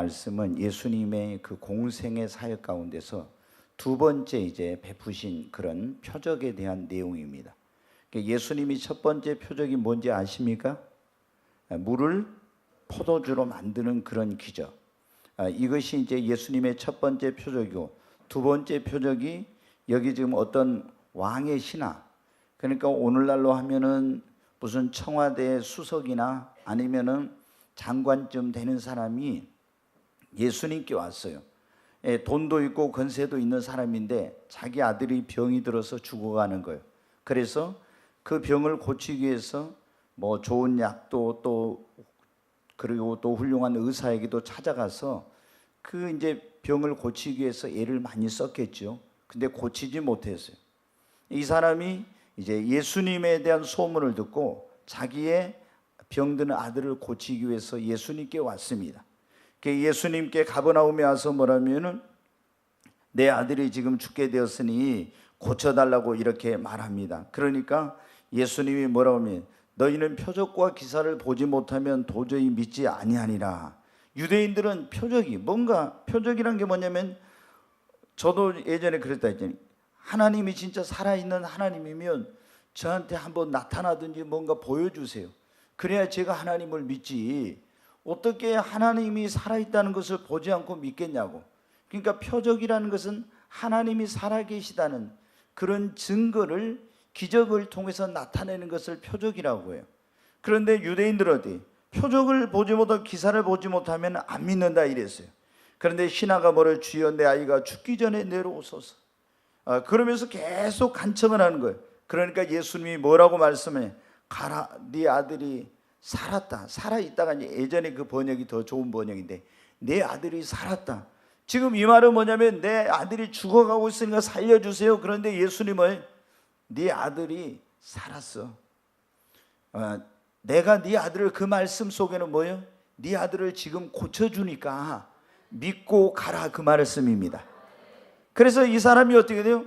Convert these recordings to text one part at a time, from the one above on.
말씀은 예수님의 그 공생의 사역 가운데서 두 번째 이제 베푸신 그런 표적에 대한 내용입니다. 예수님이 첫 번째 표적이 뭔지 아십니까? 물을 포도주로 만드는 그런 기적. 이것이 이제 예수님의 첫 번째 표적이고, 두 번째 표적이 여기 지금 어떤 왕의 신하, 그러니까 오늘날로 하면은 무슨 청와대 수석이나 아니면은 장관쯤 되는 사람이 예수님께 왔어요. 돈도 있고 권세도 있는 사람인데 자기 아들이 병이 들어서 죽어가는 거예요. 그래서 그 병을 고치기 위해서 뭐 좋은 약도 또 그리고 또 훌륭한 의사에게도 찾아가서 그 이제 병을 고치기 위해서 애를 많이 썼겠죠. 근데 고치지 못했어요. 이 사람이 이제 예수님에 대한 소문을 듣고 자기의 병드는 아들을 고치기 위해서 예수님께 왔습니다. 예수님께 가버나움에 와서 뭐라면은 내 아들이 지금 죽게 되었으니 고쳐달라고 이렇게 말합니다. 그러니까 예수님이 뭐라고 하면 너희는 표적과 기사를 보지 못하면 도저히 믿지 아니하니라. 유대인들은 표적이 뭔가, 표적이란 게 뭐냐면, 저도 예전에 그랬다 했잖아요. 하나님이 진짜 살아있는 하나님이면 저한테 한번 나타나든지 뭔가 보여주세요. 그래야 제가 하나님을 믿지. 어떻게 하나님이 살아있다는 것을 보지 않고 믿겠냐고. 그러니까 표적이라는 것은 하나님이 살아계시다는 그런 증거를, 기적을 통해서 나타내는 것을 표적이라고 해요. 그런데 유대인들은 어디? 표적을 보지 못하고 기사를 보지 못하면 안 믿는다 이랬어요. 그런데 신하가 뭐를, 주여 내 아이가 죽기 전에 내려오소서. 그러면서 계속 간청을 하는 거예요. 그러니까 예수님이 뭐라고 말씀해? 가라, 네 아들이 살았다. 살아있다가 예전에 그 번역이 더 좋은 번역인데, 내 아들이 살았다. 지금 이 말은 뭐냐면 내 아들이 죽어가고 있으니까 살려주세요. 그런데 예수님은 네 아들이 살았어. 내가 네 아들을, 그 말씀 속에는 뭐예요? 네 아들을 지금 고쳐주니까 믿고 가라, 그 말씀입니다. 그래서 이 사람이 어떻게 돼요?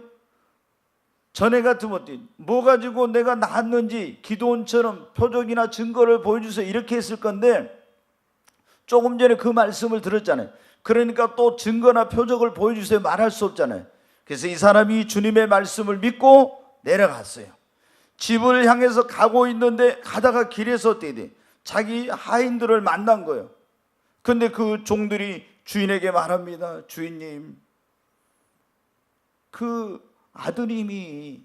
전에 같으면 어떻게, 뭐 가지고 내가 나았는지 기도원처럼 표적이나 증거를 보여주세요 이렇게 했을 건데, 조금 전에 그 말씀을 들었잖아요. 그러니까 또 증거나 표적을 보여주세요 말할 수 없잖아요. 그래서 이 사람이 주님의 말씀을 믿고 내려갔어요. 집을 향해서 가고 있는데 가다가 길에서 어떻게 돼? 자기 하인들을 만난 거예요. 근데 그 종들이 주인에게 말합니다. 주인님, 그 아드님이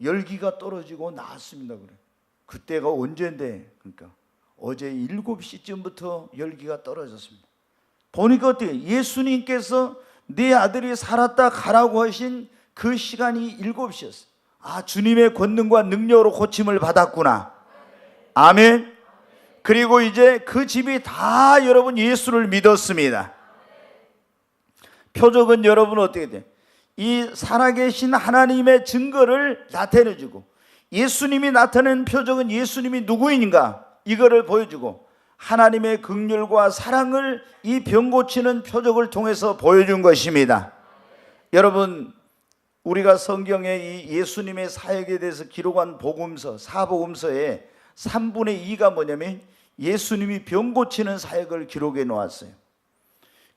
열기가 떨어지고 나았습니다. 그래. 그때가 언젠데? 그러니까 어제 7시쯤부터 열기가 떨어졌습니다. 보니까 어때요? 예수님께서 네 아들이 살았다 가라고 하신 그 시간이 7시였어요. 아, 주님의 권능과 능력으로 고침을 받았구나. 아멘. 그리고 이제 그 집이 다 여러분 예수를 믿었습니다. 표적은 여러분 어떻게 돼? 이 살아계신 하나님의 증거를 나타내주고, 예수님이 나타낸 표적은 예수님이 누구인가 이거를 보여주고, 하나님의 긍휼과 사랑을 이 병 고치는 표적을 통해서 보여준 것입니다. 여러분, 우리가 성경에 이 예수님의 사역에 대해서 기록한 복음서, 사복음서에 3분의 2가 뭐냐면 예수님이 병 고치는 사역을 기록해 놓았어요.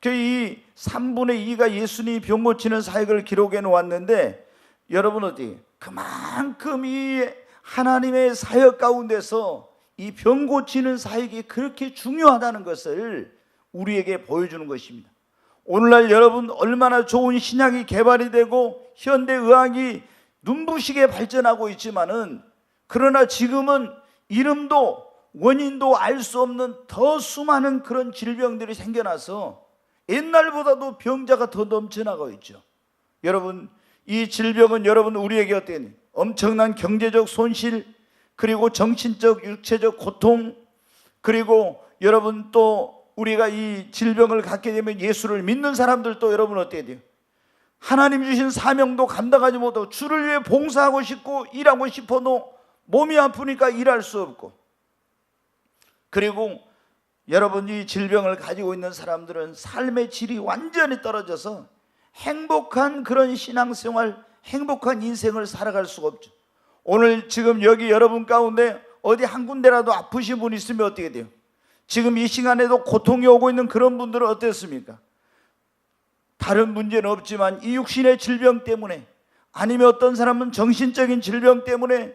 이 3분의 2가 예수님이 병 고치는 사역을 기록해 놓았는데, 여러분 어디? 그만큼 이 하나님의 사역 가운데서 이 병 고치는 사역이 그렇게 중요하다는 것을 우리에게 보여주는 것입니다. 오늘날 여러분 얼마나 좋은 신약이 개발이 되고 현대의학이 눈부시게 발전하고 있지만은, 그러나 지금은 이름도 원인도 알 수 없는 더 수많은 그런 질병들이 생겨나서 옛날보다도 병자가 더 넘쳐나고 있죠. 여러분, 이 질병은 여러분 우리에게 어떻게 엄청난 경제적 손실, 그리고 정신적 육체적 고통, 그리고 여러분 또 우리가 이 질병을 갖게 되면 예수를 믿는 사람들도 여러분 어떻게 돼요? 하나님 주신 사명도 감당하지 못하고 주를 위해 봉사하고 싶고 일하고 싶어도 몸이 아프니까 일할 수 없고, 그리고 여러분 이 질병을 가지고 있는 사람들은 삶의 질이 완전히 떨어져서 행복한 그런 신앙생활, 행복한 인생을 살아갈 수가 없죠. 오늘 지금 여기 여러분 가운데 어디 한 군데라도 아프신 분 있으면 어떻게 돼요? 지금 이 시간에도 고통이 오고 있는 그런 분들은 어땠습니까? 다른 문제는 없지만 이 육신의 질병 때문에, 아니면 어떤 사람은 정신적인 질병 때문에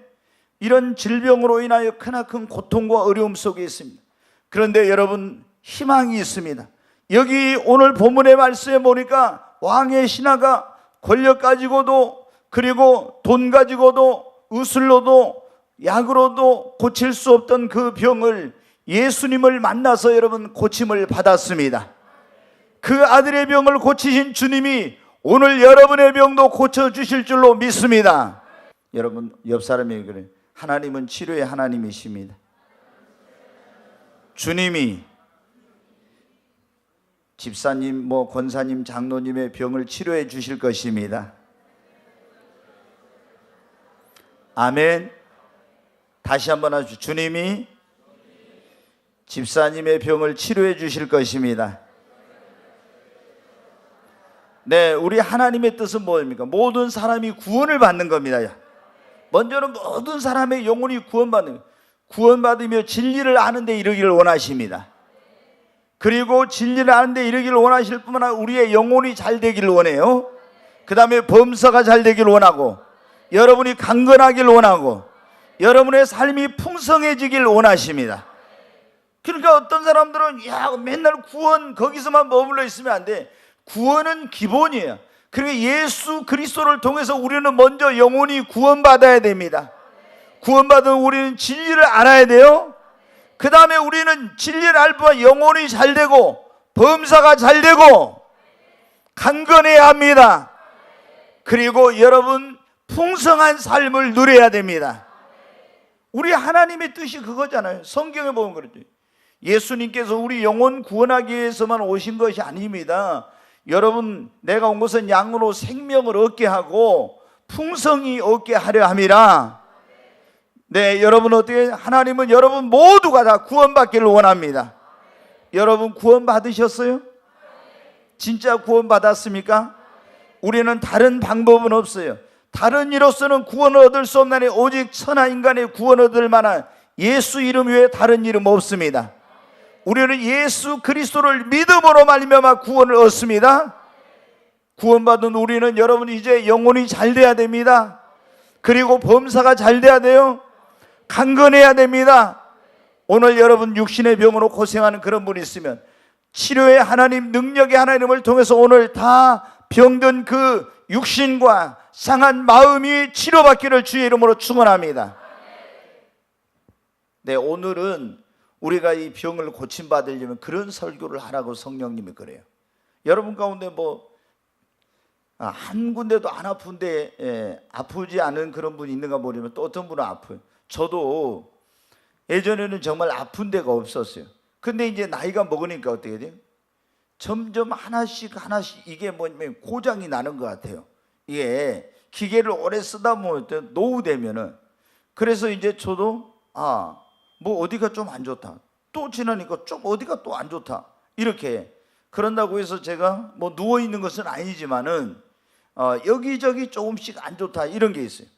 이런 질병으로 인하여 크나큰 고통과 어려움 속에 있습니다. 그런데 여러분, 희망이 있습니다. 여기 오늘 본문의 말씀에 보니까 왕의 신하가 권력 가지고도, 그리고 돈 가지고도, 의술로도 약으로도 고칠 수 없던 그 병을 예수님을 만나서 여러분 고침을 받았습니다. 그 아들의 병을 고치신 주님이 오늘 여러분의 병도 고쳐주실 줄로 믿습니다. 여러분, 옆 사람이 그래, 하나님은 치료의 하나님이십니다. 주님이 집사님, 권사님, 장로님의 병을 치료해 주실 것입니다. 아멘. 다시 한번 하시죠. 주님이 집사님의 병을 치료해 주실 것입니다. 네, 우리 하나님의 뜻은 뭐입니까? 모든 사람이 구원을 받는 겁니다. 먼저는 모든 사람의 영혼이 구원받으며 진리를 아는 데 이르기를 원하십니다. 그리고 진리를 아는 데 이르기를 원하실 뿐만 아니라 우리의 영혼이 잘 되기를 원해요. 그 다음에 범사가 잘 되기를 원하고, 여러분이 강건하기를 원하고, 여러분의 삶이 풍성해지길 원하십니다. 그러니까 어떤 사람들은 맨날 구원 거기서만 머물러 있으면 안 돼. 구원은 기본이에요. 그러니까 예수 그리스도를 통해서 우리는 먼저 영혼이 구원받아야 됩니다. 구원받은 우리는 진리를 알아야 돼요. 그 다음에 우리는 진리를 알 뿐만 영혼이 잘 되고 범사가 잘 되고 강건해야 합니다. 그리고 여러분, 풍성한 삶을 누려야 됩니다. 우리 하나님의 뜻이 그거잖아요. 성경에 보면 그렇죠. 예수님께서 우리 영혼 구원하기 위해서만 오신 것이 아닙니다. 여러분, 내가 온 것은 양으로 생명을 얻게 하고 풍성히 얻게 하려 함이라. 네, 여러분 어떻게, 하나님은 여러분 모두가 다 구원받기를 원합니다. 여러분 구원 받으셨어요? 진짜 구원 받았습니까? 우리는 다른 방법은 없어요. 다른 이로서는 구원을 얻을 수 없나니 오직 천하 인간의 구원 얻을 만한 예수 이름 외에 다른 이름 없습니다. 우리는 예수 그리스도를 믿음으로 말미암아 구원을 얻습니다. 구원받은 우리는 여러분 이제 영혼이 잘 돼야 됩니다. 그리고 범사가 잘 돼야 돼요. 강건해야 됩니다. 오늘 여러분 육신의 병으로 고생하는 그런 분이 있으면 치료의 하나님, 능력의 하나님을 통해서 오늘 다 병든 그 육신과 상한 마음이 치료받기를 주의 이름으로 축원합니다. 네, 오늘은 우리가 이 병을 고침받으려면 그런 설교를 하라고 성령님이 그래요. 여러분 가운데 한 군데도 안 아픈데 아프지 않은 그런 분이 있는가 모르면 또 어떤 분은 아파요. 저도 예전에는 정말 아픈 데가 없었어요. 근데 이제 나이가 먹으니까 어떻게 돼요? 점점 하나씩 이게 뭐냐면 고장이 나는 것 같아요. 이게 기계를 오래 쓰다 보면 노후 되면은, 그래서 이제 저도 어디가 좀 안 좋다, 또 지나니까 좀 어디가 또 안 좋다, 이렇게. 그런다고 해서 제가 누워 있는 것은 아니지만은 여기저기 조금씩 안 좋다 이런 게 있어요.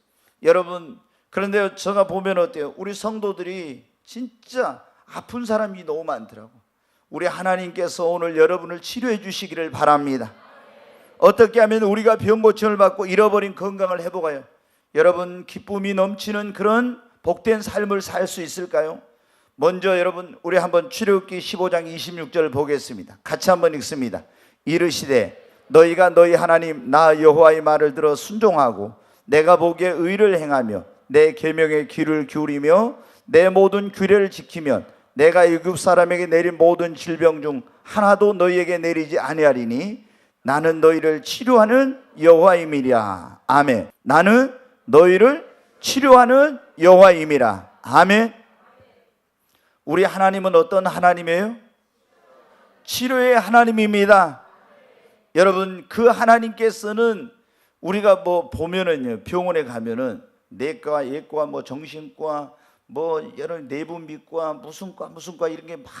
여러분, 그런데 제가 보면 어때요? 우리 성도들이 진짜 아픈 사람이 너무 많더라고. 우리 하나님께서 오늘 여러분을 치료해 주시기를 바랍니다. 어떻게 하면 우리가 병 고침을 받고 잃어버린 건강을 회복하여 여러분 기쁨이 넘치는 그런 복된 삶을 살 수 있을까요? 먼저 여러분, 우리 한번 출애굽기 15장 26절 보겠습니다. 같이 한번 읽습니다. 이르시되 너희가 너희 하나님 나 여호와의 말을 들어 순종하고 내가 보기에 의를 행하며 내 계명에 귀를 기울이며 내 모든 규례를 지키면 내가 애굽 사람에게 내린 모든 질병 중 하나도 너희에게 내리지 아니하리니 나는 너희를 치료하는 여호와임이라. 아멘. 나는 너희를 치료하는 여호와임이라. 아멘. 우리 하나님은 어떤 하나님이에요? 치료의 하나님입니다. 여러분, 그 하나님께서는 우리가 보면은요, 병원에 가면은 내과, 예과, 정신과, 여러 내분비과, 무슨 과 이런 게 막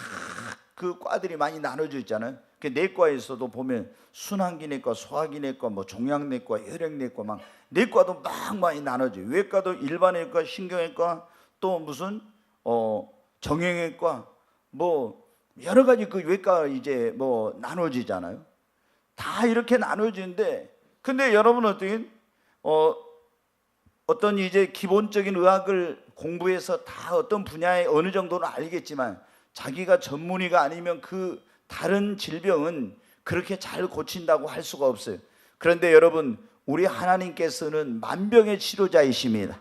그 과들이 많이 나눠져 있잖아요. 그 내과에서도 보면 순환기내과, 소화기내과, 종양내과, 혈액내과, 막 내과도 막 많이 나눠져요. 외과도 일반외과, 신경외과, 또 무슨 정형외과, 여러 가지 그 외과 이제 뭐 나눠지잖아요. 다 이렇게 나눠지는데, 근데 여러분 어떻게 어떤 이제 기본적인 의학을 공부해서 다 어떤 분야에 어느 정도는 알겠지만 자기가 전문의가 아니면 그 다른 질병은 그렇게 잘 고친다고 할 수가 없어요. 그런데 여러분, 우리 하나님께서는 만병의 치료자이십니다.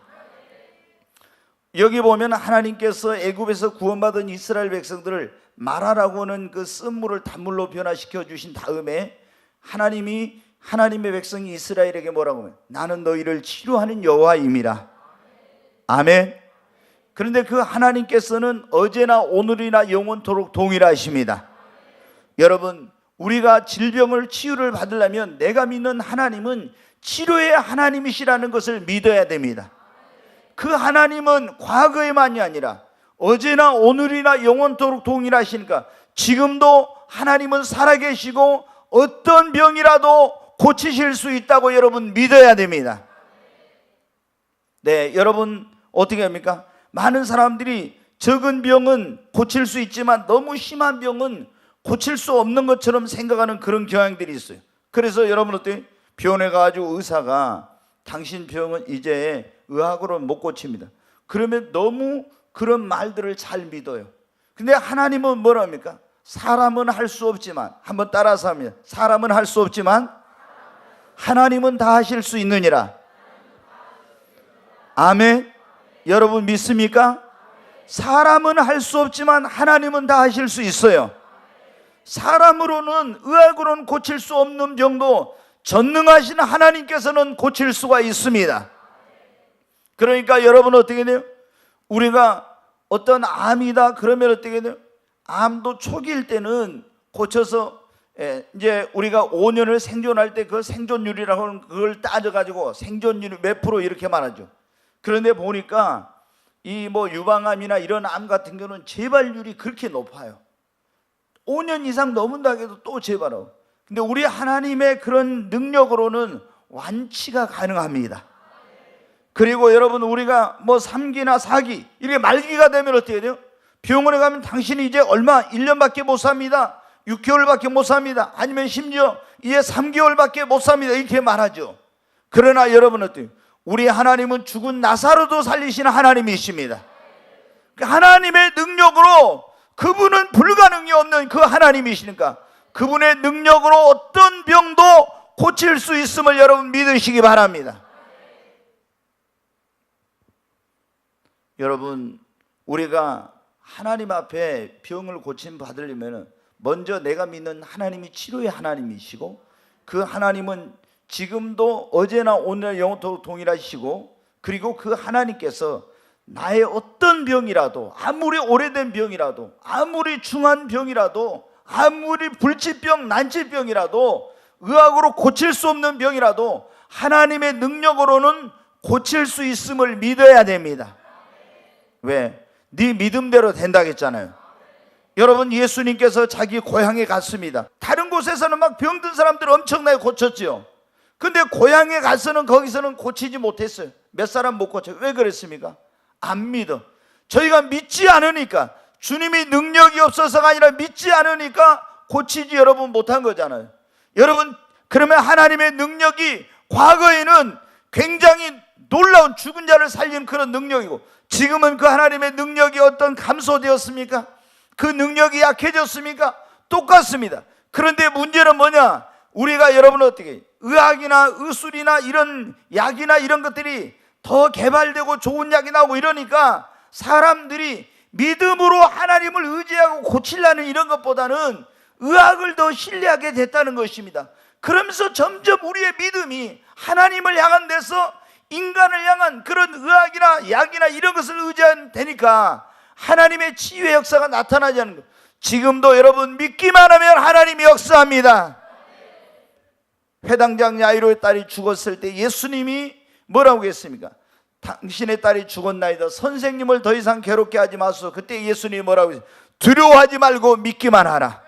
여기 보면 하나님께서 애굽에서 구원받은 이스라엘 백성들을 마라라고는 그 쓴물을 단물로 변화시켜 주신 다음에 하나님의 백성이 이스라엘에게 뭐라고 하면, 나는 너희를 치료하는 여호와임이라. 아멘. 그런데 그 하나님께서는 어제나 오늘이나 영원토록 동일하십니다. 여러분, 우리가 질병을 치유를 받으려면 내가 믿는 하나님은 치료의 하나님이시라는 것을 믿어야 됩니다. 그 하나님은 과거에만이 아니라 어제나 오늘이나 영원토록 동일하시니까 지금도 하나님은 살아계시고 어떤 병이라도 고치실 수 있다고 여러분 믿어야 됩니다. 네, 여러분 어떻게 합니까? 많은 사람들이 적은 병은 고칠 수 있지만 너무 심한 병은 고칠 수 없는 것처럼 생각하는 그런 경향들이 있어요. 그래서 여러분 어때요? 병원에 가가지고 의사가 당신 병은 이제 의학으로는 못 고칩니다. 그러면 너무 그런 말들을 잘 믿어요. 근데 하나님은 뭐라 합니까? 사람은 할 수 없지만, 한번 따라서 하면, 사람은 할 수 없지만 하나님은 다 하실 수 있느니라. 아멘. 여러분 믿습니까? 사람은 할 수 없지만 하나님은 다 하실 수 있어요. 사람으로는, 의학으로는 고칠 수 없는 병도 전능하신 하나님께서는 고칠 수가 있습니다. 그러니까 여러분 어떻게 돼요? 우리가 어떤 암이다 그러면 어떻게 돼요? 암도 초기일 때는 고쳐서 이제 우리가 5년을 생존할 때 그 생존율이라고 하는 그걸 따져가지고 생존율이 몇 프로 이렇게 말하죠. 그런데 보니까 이 뭐 유방암이나 이런 암 같은 경우는 재발률이 그렇게 높아요. 5년 이상 넘는다 해도 또 재발하고. 근데 우리 하나님의 그런 능력으로는 완치가 가능합니다. 그리고 여러분, 우리가 뭐 3기나 4기 이렇게 말기가 되면 어떻게 돼요? 병원에 가면 당신이 이제 얼마 1년밖에 못 삽니다. 6개월밖에 못 삽니다. 아니면 심지어 이제 3개월밖에 못 삽니다. 이렇게 말하죠. 그러나 여러분 어때요? 우리 하나님은 죽은 나사로도 살리시는 하나님이십니다. 그 하나님의 능력으로, 그분은 불가능이 없는 그 하나님이시니까 그분의 능력으로 어떤 병도 고칠 수 있음을 여러분 믿으시기 바랍니다. 여러분, 우리가 하나님 앞에 병을 고침 받으려면 먼저 내가 믿는 하나님이 치료의 하나님이시고, 그 하나님은 지금도 어제나 오늘 영원토록 동일하시고, 그리고 그 하나님께서 나의 어떤 병이라도, 아무리 오래된 병이라도, 아무리 중한 병이라도, 아무리 불치병, 난치병이라도, 의학으로 고칠 수 없는 병이라도 하나님의 능력으로는 고칠 수 있음을 믿어야 됩니다. 왜? 네 믿음대로 된다고 했잖아요. 여러분, 예수님께서 자기 고향에 갔습니다. 다른 곳에서는 막 병든 사람들 엄청나게 고쳤죠. 근데 고향에 가서는 거기서는 고치지 못했어요. 몇 사람 못 고쳐요. 왜 그랬습니까? 안 믿어. 저희가 믿지 않으니까, 주님이 능력이 없어서가 아니라 믿지 않으니까 고치지 여러분 못한 거잖아요. 여러분, 그러면 하나님의 능력이 과거에는 굉장히 놀라운 죽은 자를 살리는 그런 능력이고, 지금은 그 하나님의 능력이 어떤 감소되었습니까? 그 능력이 약해졌습니까? 똑같습니다. 그런데 문제는 뭐냐? 우리가 여러분 어떻게 의학이나 의술이나 이런 약이나 이런 것들이 더 개발되고 좋은 약이 나오고 이러니까 사람들이 믿음으로 하나님을 의지하고 고치려는 이런 것보다는 의학을 더 신뢰하게 됐다는 것입니다. 그러면서 점점 우리의 믿음이 하나님을 향한 데서 인간을 향한 그런 의학이나 약이나 이런 것을 의지하니까 하나님의 치유의 역사가 나타나지 않는 것. 지금도 여러분 믿기만 하면 하나님이 역사합니다. 회당장 야이로의 딸이 죽었을 때 예수님이 뭐라고 했습니까? 당신의 딸이 죽었나이다. 선생님을 더 이상 괴롭게 하지 마소서. 그때 예수님이 뭐라고 했어요? 두려워하지 말고 믿기만 하라.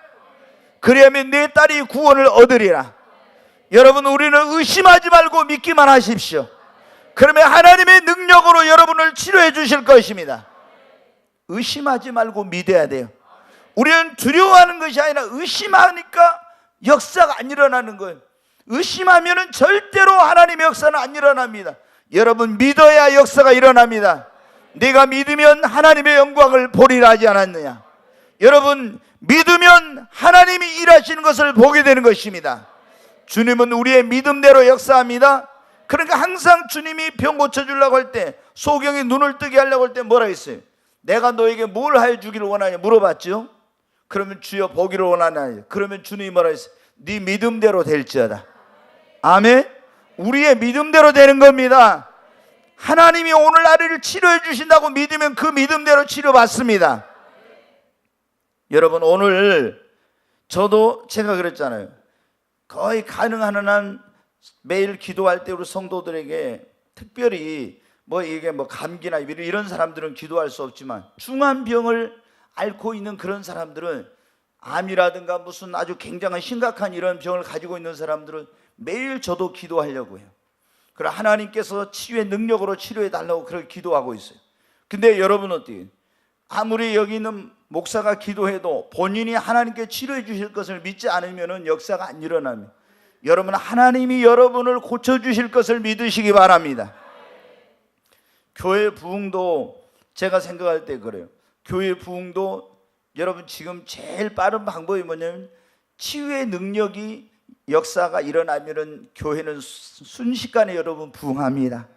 그리하면 내 딸이 구원을 얻으리라. 여러분, 우리는 의심하지 말고 믿기만 하십시오. 그러면 하나님의 능력으로 여러분을 치료해 주실 것입니다. 의심하지 말고 믿어야 돼요. 우리는 두려워하는 것이 아니라 의심하니까 역사가 안 일어나는 거예요. 의심하면은 절대로 하나님의 역사는 안 일어납니다. 여러분, 믿어야 역사가 일어납니다. 내가 믿으면 하나님의 영광을 보리라 하지 않았느냐? 여러분, 믿으면 하나님이 일하시는 것을 보게 되는 것입니다. 주님은 우리의 믿음대로 역사합니다. 그러니까 항상 주님이 병 고쳐주려고 할 때, 소경이 눈을 뜨게 하려고 할 때 뭐라 했어요? 내가 너에게 뭘 하여 주기를 원하냐 물어봤죠. 그러면 주여 보기를 원하냐. 그러면 주님이 뭐라 했어요? 네 믿음대로 될지어다. 아멘. 우리의 믿음대로 되는 겁니다. 하나님이 오늘 나를 치료해 주신다고 믿으면 그 믿음대로 치료받습니다. 여러분, 오늘 저도 제가 그랬잖아요. 거의 가능한 한 매일 기도할 때 우리 성도들에게 특별히 이게 감기나 이런 사람들은 기도할 수 없지만 중한 병을 앓고 있는 그런 사람들은, 암이라든가 무슨 아주 굉장한 심각한 이런 병을 가지고 있는 사람들은 매일 저도 기도하려고 해요. 그래, 하나님께서 치유의 능력으로 치료해 달라고 그렇게 기도하고 있어요. 근데 여러분 어때요? 아무리 여기 있는 목사가 기도해도 본인이 하나님께 치료해 주실 것을 믿지 않으면 역사가 안 일어납니다. 여러분, 하나님이 여러분을 고쳐주실 것을 믿으시기 바랍니다. 교회 부흥도 제가 생각할 때 그래요. 교회 부흥도 여러분 지금 제일 빠른 방법이 뭐냐면, 치유의 능력이 역사가 일어나면은 교회는 순식간에 여러분 부흥합니다.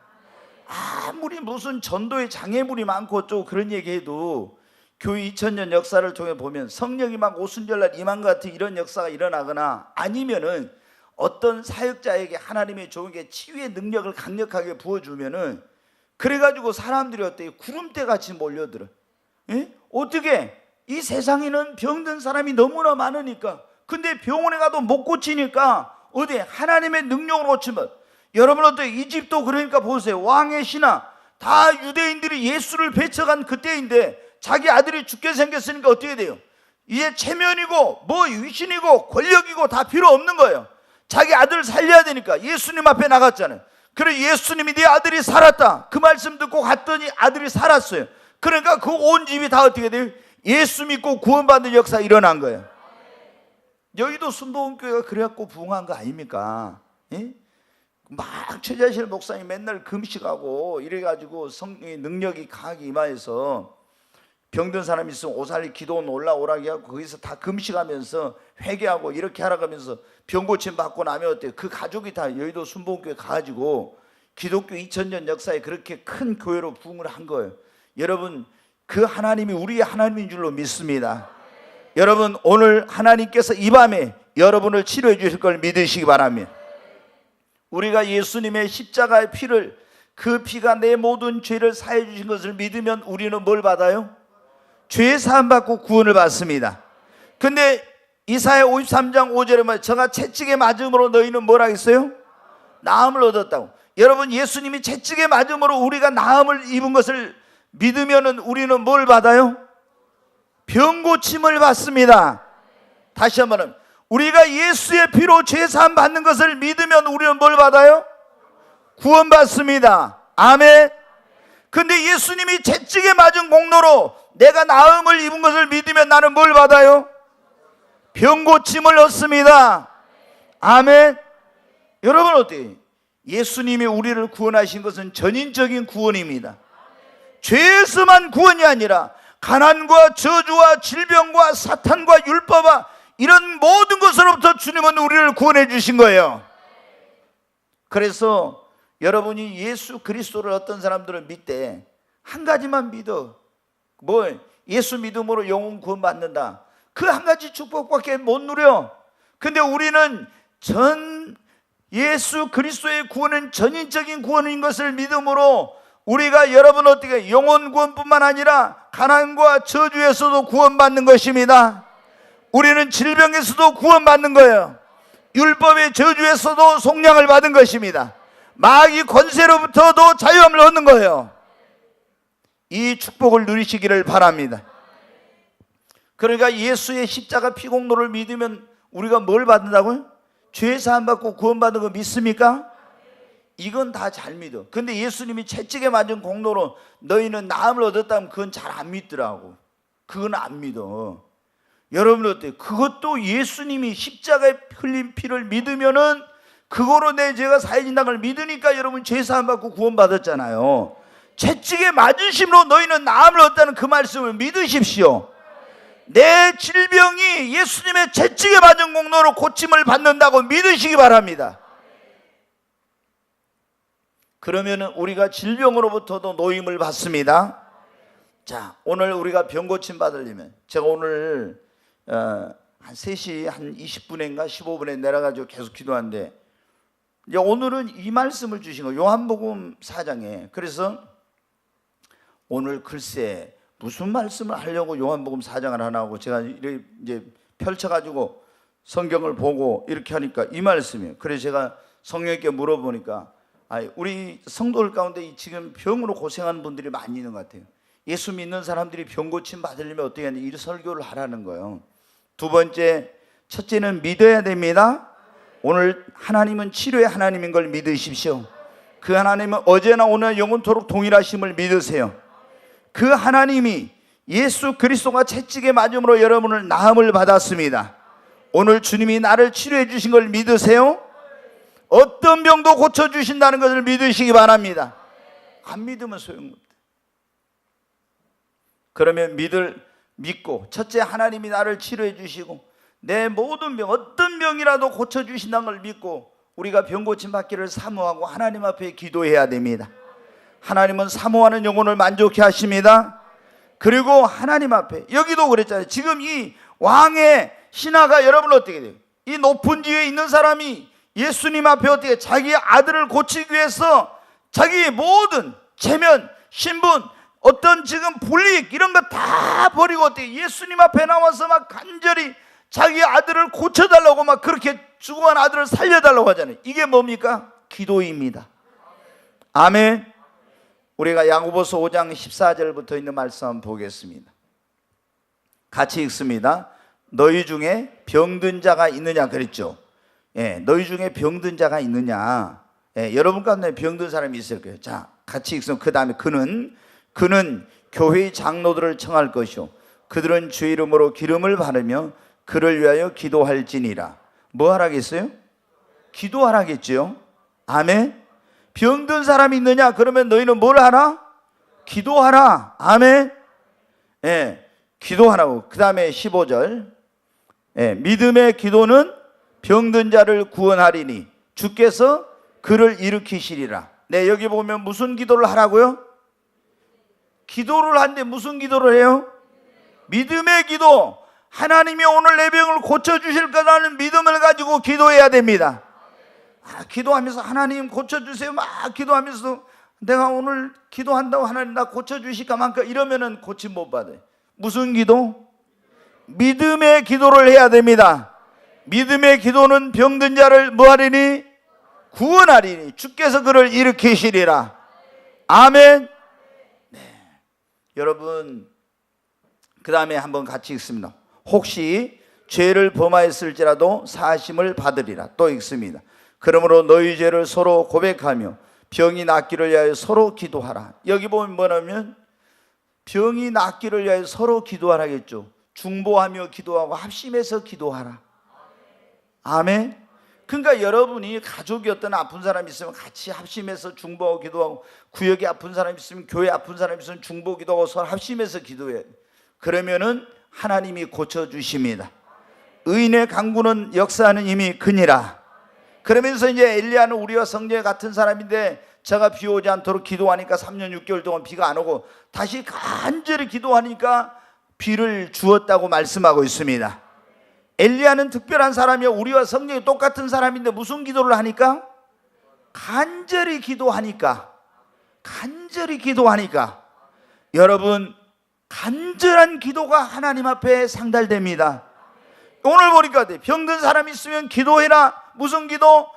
아무리 무슨 전도에 장애물이 많고 어쩌고 그런 얘기해도 교회 2000년 역사를 통해 보면 성령이 막 오순절날 임한 것 같은 이런 역사가 일어나거나, 아니면은 어떤 사역자에게 하나님의 종에게 치유의 능력을 강력하게 부어주면은, 그래가지고 사람들이 어때요? 구름대 같이 몰려들어. 예? 어떻게? 이 세상에는 병든 사람이 너무나 많으니까. 근데 병원에 가도 못 고치니까 어디 하나님의 능력으로 고치면, 여러분 어때요? 이집도 그러니까 보세요. 왕의 신하 다 유대인들이 예수를 배척한 그때인데 자기 아들이 죽게 생겼으니까 어떻게 돼요? 이제 체면이고 위신이고 권력이고 다 필요 없는 거예요. 자기 아들을 살려야 되니까 예수님 앞에 나갔잖아요. 그래, 예수님이 네 아들이 살았다 그 말씀 듣고 갔더니 아들이 살았어요. 그러니까 그 온 집이 다 어떻게 돼요? 예수 믿고 구원받는 역사가 일어난 거예요. 여기도 순복음교회가 그래갖고 부흥한 거 아닙니까? 예? 막 최자실 목사님 맨날 금식하고 이래가지고 성령의 능력이 강하게 임하여서 병든 사람이 있으면 오살리 기도원 올라오라게 하고 거기서 다 금식하면서 회개하고 이렇게 하라고 하면서 병고침 받고 나면 어때요? 그 가족이 다 여의도 순복음교회 가가지고 기독교 2000년 역사에 그렇게 큰 교회로 부흥을 한 거예요. 여러분, 그 하나님이 우리의 하나님인 줄로 믿습니다. 여러분, 오늘 하나님께서 이 밤에 여러분을 치료해 주실 걸 믿으시기 바랍니다. 우리가 예수님의 십자가의 피를, 그 피가 내 모든 죄를 사해 주신 것을 믿으면 우리는 뭘 받아요? 죄 사함 받고 구원을 받습니다. 근데 이사야 53장 5절에 말해, 저가 채찍에 맞음으로 너희는 뭘 하겠어요? 나음을 얻었다고. 여러분, 예수님이 채찍에 맞음으로 우리가 나음을 입은 것을 믿으면 우리는 뭘 받아요? 병고침을 받습니다. 다시 한번, 우리가 예수의 피로 죄사함 받는 것을 믿으면 우리는 뭘 받아요? 구원받습니다. 아멘. 근데 예수님이 채찍에 맞은 공로로 내가 나음을 입은 것을 믿으면 나는 뭘 받아요? 병고침을 얻습니다. 아멘. 여러분 어때요? 예수님이 우리를 구원하신 것은 전인적인 구원입니다. 죄에서만 구원이 아니라 가난과 저주와 질병과 사탄과 율법과 이런 모든 것으로부터 주님은 우리를 구원해 주신 거예요. 그래서 여러분이 예수 그리스도를 어떤 사람들은 믿대. 한 가지만 믿어. 예수 믿음으로 영혼 구원 받는다. 그 한 가지 축복밖에 못 누려. 근데 우리는 예수 그리스도의 구원은 전인적인 구원인 것을 믿음으로 우리가 여러분 어떻게 영혼 구원뿐만 아니라 가난과 저주에서도 구원받는 것입니다. 우리는 질병에서도 구원받는 거예요. 율법의 저주에서도 속량을 받은 것입니다. 마귀 권세로부터도 자유함을 얻는 거예요. 이 축복을 누리시기를 바랍니다. 그러니까 예수의 십자가 피공로를 믿으면 우리가 뭘 받는다고요? 죄 사함 받고 구원받는 거 믿습니까? 이건 다 잘 믿어. 근데 예수님이 채찍에 맞은 공로로 너희는 나음을 얻었다면 그건 잘 안 믿더라고. 그건 안 믿어. 여러분 어때요? 그것도 예수님이 십자가에 흘린 피를 믿으면은 그거로 내 죄가 사해진다는 걸 믿으니까 여러분 죄 사함 받고 구원받았잖아요. 채찍에 맞으심으로 너희는 나음을 얻다는 그 말씀을 믿으십시오. 내 질병이 예수님의 채찍에 맞은 공로로 고침을 받는다고 믿으시기 바랍니다. 그러면 우리가 질병으로부터도 노임을 받습니다. 자, 오늘 우리가 병 고침 받으려면 제가 오늘 한 3시 한 20분인가 15분에 내려가지고 계속 기도하는데 이제 오늘은 이 말씀을 주신 거예요. 요한복음 4장에. 그래서 오늘 글쎄 무슨 말씀을 하려고 요한복음 4장을 하나 하고 제가 이렇게 이제 펼쳐가지고 성경을 보고 이렇게 하니까 이 말씀이에요. 그래서 제가 성령님께 물어보니까 우리 성도들 가운데 지금 병으로 고생하는 분들이 많이 있는 것 같아요. 예수 믿는 사람들이 병 고침 받으려면 어떻게 하냐, 이 설교를 하라는 거예요. 두 번째, 첫째는 믿어야 됩니다. 오늘 하나님은 치료의 하나님인 걸 믿으십시오. 그 하나님은 어제나 오늘 영원토록 동일하심을 믿으세요. 그 하나님이 예수 그리스도가 채찍에 맞음으로 여러분을 나음을 받았습니다. 오늘 주님이 나를 치료해 주신 걸 믿으세요? 어떤 병도 고쳐주신다는 것을 믿으시기 바랍니다. 안 믿으면 소용없다. 그러면 믿고 첫째 하나님이 나를 치료해 주시고 내 모든 병 어떤 병이라도 고쳐주신다는 걸 믿고 우리가 병 고침 받기를 사모하고 하나님 앞에 기도해야 됩니다. 하나님은 사모하는 영혼을 만족해 하십니다. 그리고 하나님 앞에 여기도 그랬잖아요. 지금 이 왕의 신하가 여러분 어떻게 돼요? 이 높은 지위에 있는 사람이 예수님 앞에 어떻게 자기 아들을 고치기 위해서 자기의 모든 체면, 신분, 어떤 지금 불이익 이런 거 다 버리고 어떻게 예수님 앞에 나와서 막 간절히 자기 아들을 고쳐달라고 막 그렇게 죽어간 아들을 살려달라고 하잖아요. 이게 뭡니까? 기도입니다. 아멘. 우리가 야고보서 5장 14절부터 있는 말씀 한번 보겠습니다. 같이 읽습니다. 너희 중에 병든 자가 있느냐 그랬죠. 너희 중에 병든 자가 있느냐. 여러분 가운데 병든 사람이 있을 거예요. 자, 같이 읽습니다. 그 다음에 그는 교회의 장로들을 청할 것이요 그들은 주의 이름으로 기름을 바르며 그를 위하여 기도할지니라. 뭐 하라겠어요? 기도하라겠죠. 아멘. 병든 사람이 있느냐? 그러면 너희는 뭘 하라? 기도하라. 아멘. 기도하라고. 그 다음에 15절. 믿음의 기도는 병든 자를 구원하리니 주께서 그를 일으키시리라. 여기 보면 무슨 기도를 하라고요? 기도를 하는데 무슨 기도를 해요? 믿음의 기도. 하나님이 오늘 내 병을 고쳐주실 거라는 믿음을 가지고 기도해야 됩니다. 기도하면서 하나님 고쳐주세요 막 기도하면서 내가 오늘 기도한다고 하나님 나 고쳐주실까 말까 이러면은 고침 못 받아요. 무슨 기도? 믿음의 기도를 해야 됩니다. 믿음의 기도는 병든 자를 뭐하리니? 구원하리니 주께서 그를 일으키시리라. 아멘. 여러분 그 다음에 한번 같이 읽습니다. 혹시 죄를 범하였을지라도 사하심을 받으리라. 또 읽습니다. 그러므로 너희 죄를 서로 고백하며 병이 낫기를 위하여 서로 기도하라. 여기 보면 뭐냐면 병이 낫기를 위하여 서로 기도하라겠죠. 중보하며 기도하고 합심해서 기도하라. 아멘. 그러니까 여러분이 가족이 어떤 아픈 사람이 있으면 같이 합심해서 중보하고 기도하고 구역에 아픈 사람이 있으면 교회 아픈 사람이 있으면 중보 기도하고 서로 합심해서 기도해요. 그러면은 하나님이 고쳐주십니다. 의인의 강구는 역사하는 힘이 크니라. 그러면서 이제 엘리야는 우리와 성령의 같은 사람인데 제가 비 오지 않도록 기도하니까 3년 6개월 동안 비가 안 오고 다시 간절히 기도하니까 비를 주었다고 말씀하고 있습니다. 엘리야는 특별한 사람이요 우리와 성령이 똑같은 사람인데 무슨 기도를 하니까? 간절히 기도하니까 여러분 간절한 기도가 하나님 앞에 상달됩니다. 오늘 보니까 병든 사람이 있으면 기도해라. 무슨 기도?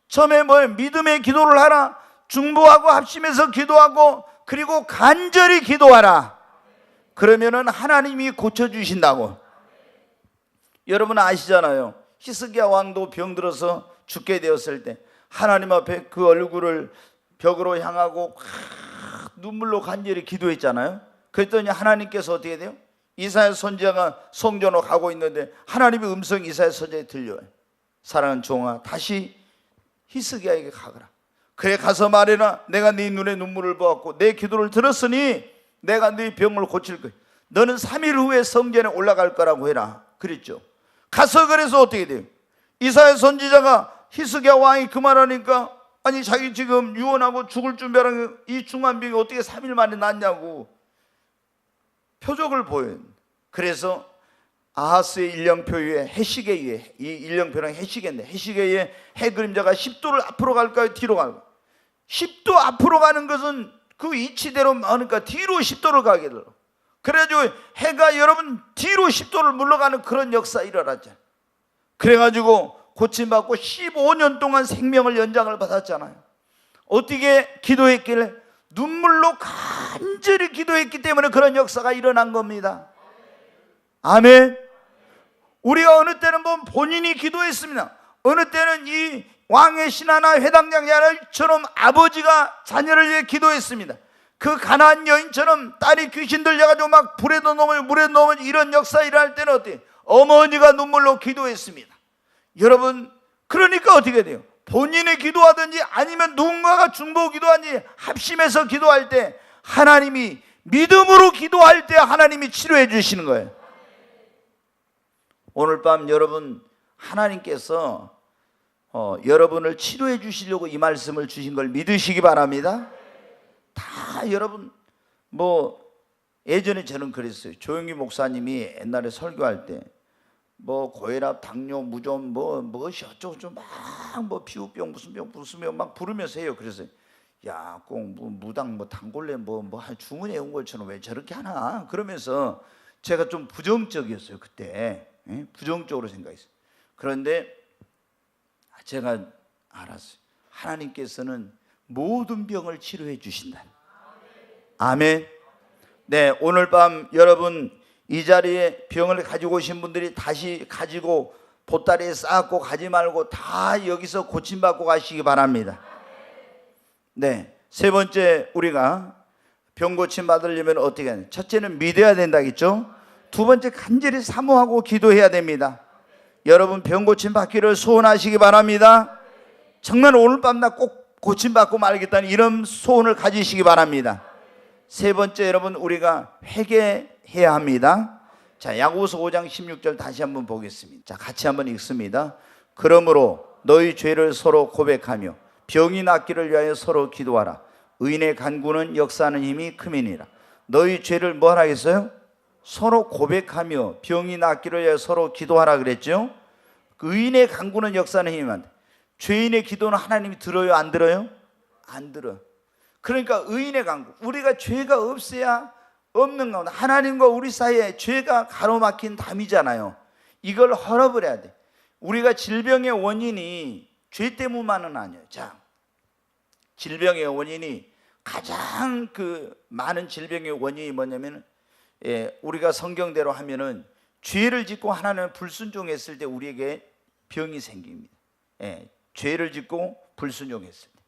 처음에 믿음의 기도를 하라. 중보하고 합심해서 기도하고 그리고 간절히 기도하라. 그러면은 하나님이 고쳐주신다고. 여러분 아시잖아요. 히스기야 왕도 병들어서 죽게 되었을 때 하나님 앞에 그 얼굴을 벽으로 향하고 눈물로 간절히 기도했잖아요. 그랬더니 하나님께서 어떻게 돼요? 이사야 선지자가 성전으로 가고 있는데 하나님의 음성이 이사야 선지자에 들려요. 사랑하는 종아, 다시 히스기야에게 가거라. 그래 가서 말해라. 내가 네 눈에 눈물을 보았고 내 기도를 들었으니 내가 네 병을 고칠 거야. 너는 3일 후에 성전에 올라갈 거라고 해라. 그랬죠. 가서 그래서 어떻게 돼요? 이사야 선지자가 히스기야 왕이 그 말하니까 아니 자기 지금 유언하고 죽을 준비하는 이 중환병이 어떻게 3일 만에 낫냐고 표적을 보여요. 그래서 아하스의 일령표 위에 해시계 위에, 이 일령표랑 해시계인데 해시계 위에 해 그림자가 10도를 앞으로 갈까요? 뒤로 갈까요? 10도 앞으로 가는 것은 그 이치대로 하니까 뒤로 10도를 가게 돼요. 그래가지고 해가 여러분 뒤로 10도를 물러가는 그런 역사 일어났잖아요. 그래가지고 고침받고 15년 동안 생명을 연장을 받았잖아요. 어떻게 기도했길래? 눈물로 간절히 기도했기 때문에 그런 역사가 일어난 겁니다. 아멘. 우리가 어느 때는 보면 본인이 기도했습니다. 어느 때는 이 왕의 신하나 회당장처럼 아버지가 자녀를 위해 기도했습니다. 그 가나안 여인처럼 딸이 귀신 들려가지고 막 불에도 넘어요 물에도 넘어요 이런 역사 일어날 때는 어때요? 어머니가 눈물로 기도했습니다. 여러분 그러니까 어떻게 돼요? 본인이 기도하든지 아니면 누군가가 중보 기도하든지 합심해서 기도할 때 하나님이 믿음으로 기도할 때 하나님이 치료해 주시는 거예요. 오늘 밤 여러분 하나님께서 여러분을 치료해 주시려고 이 말씀을 주신 걸 믿으시기 바랍니다. 다 여러분 예전에 저는 그랬어요. 조영기 목사님이 옛날에 설교할 때 고혈압, 당뇨, 무좀 무엇이 어쩌고 막 피부병 무슨 병 막 부르면서 해요. 그래서 야, 꼭 무당 단골레 주문해 온 것처럼 왜 저렇게 하나? 그러면서 제가 좀 부정적이었어요. 그때 부정적으로 생각했어요. 그런데 제가 알았어요. 하나님께서는 모든 병을 치료해 주신다. 아멘. 네, 오늘 밤 여러분 이 자리에 병을 가지고 오신 분들이 다시 가지고 보따리에 쌓고 가지 말고 다 여기서 고침받고 가시기 바랍니다. 네, 세 번째 우리가 병 고침 받으려면 어떻게 하냐? 첫째는 믿어야 된다겠죠? 두 번째 간절히 사모하고 기도해야 됩니다. 여러분 병 고침 받기를 소원하시기 바랍니다. 정말 오늘 밤 나 꼭 고침 받고 말겠다는 이런 소원을 가지시기 바랍니다. 세 번째 여러분 우리가 회개해야 합니다. 자, 야고보서 5장 16절 다시 한번 보겠습니다. 자, 같이 한번 읽습니다. 그러므로 너희 죄를 서로 고백하며 병이 낫기를 위하여 서로 기도하라. 의인의 간구는 역사하는 힘이 큼이니라. 너희 죄를 뭐 하라 했어요? 서로 고백하며 병이 낫기를 위하여 서로 기도하라 그랬죠. 그 의인의 간구는 역사하는 힘이 죄인의 기도는 하나님이 들어요? 안 들어요? 안 들어요. 그러니까 의인의 간구, 우리가 죄가 없어야 없는 가운데 하나님과 우리 사이에 죄가 가로막힌 담이잖아요. 이걸 헐어버려야 돼. 우리가 질병의 원인이 죄 때문만은 아니에요. 자, 질병의 원인이 가장 많은 질병의 원인이 뭐냐면 우리가 성경대로 하면은 죄를 짓고 하나님을 불순종했을 때 우리에게 병이 생깁니다. 죄를 짓고 불순종했을 때.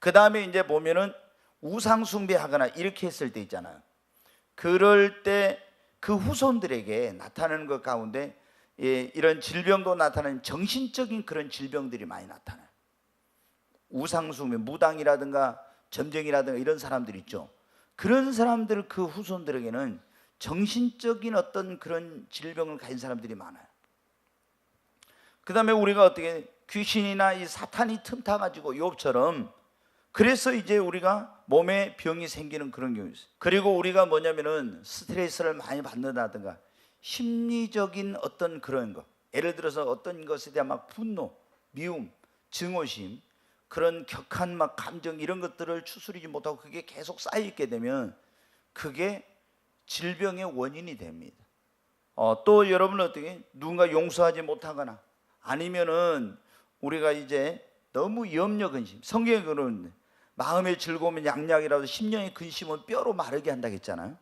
그 다음에 이제 보면은 우상 숭배하거나 이렇게 했을 때 있잖아요. 그럴 때 그 후손들에게 나타나는 것 가운데 이런 질병도 나타나는 정신적인 그런 질병들이 많이 나타나요. 우상 숭배, 무당이라든가 점쟁이라든가 이런 사람들 있죠. 그런 사람들 그 후손들에게는 정신적인 어떤 그런 질병을 가진 사람들이 많아요. 그 다음에 우리가 어떻게 귀신이나 이 사탄이 틈타가지고 욥처럼 그래서 이제 우리가 몸에 병이 생기는 그런 경우 있어요. 그리고 우리가 뭐냐면은 스트레스를 많이 받는다든가 심리적인 어떤 그런 거, 예를 들어서 어떤 것에 대한 막 분노, 미움, 증오심, 그런 격한 막 감정 이런 것들을 추스리지 못하고 그게 계속 쌓여 있게 되면 그게 질병의 원인이 됩니다. 또 여러분은 어떻게 누군가 용서하지 못하거나 아니면은 우리가 이제 너무 염려 근심, 성경에 그러는데 마음의 즐거움은 양약이라도 심령의 근심은 뼈로 마르게 한다고 했잖아요.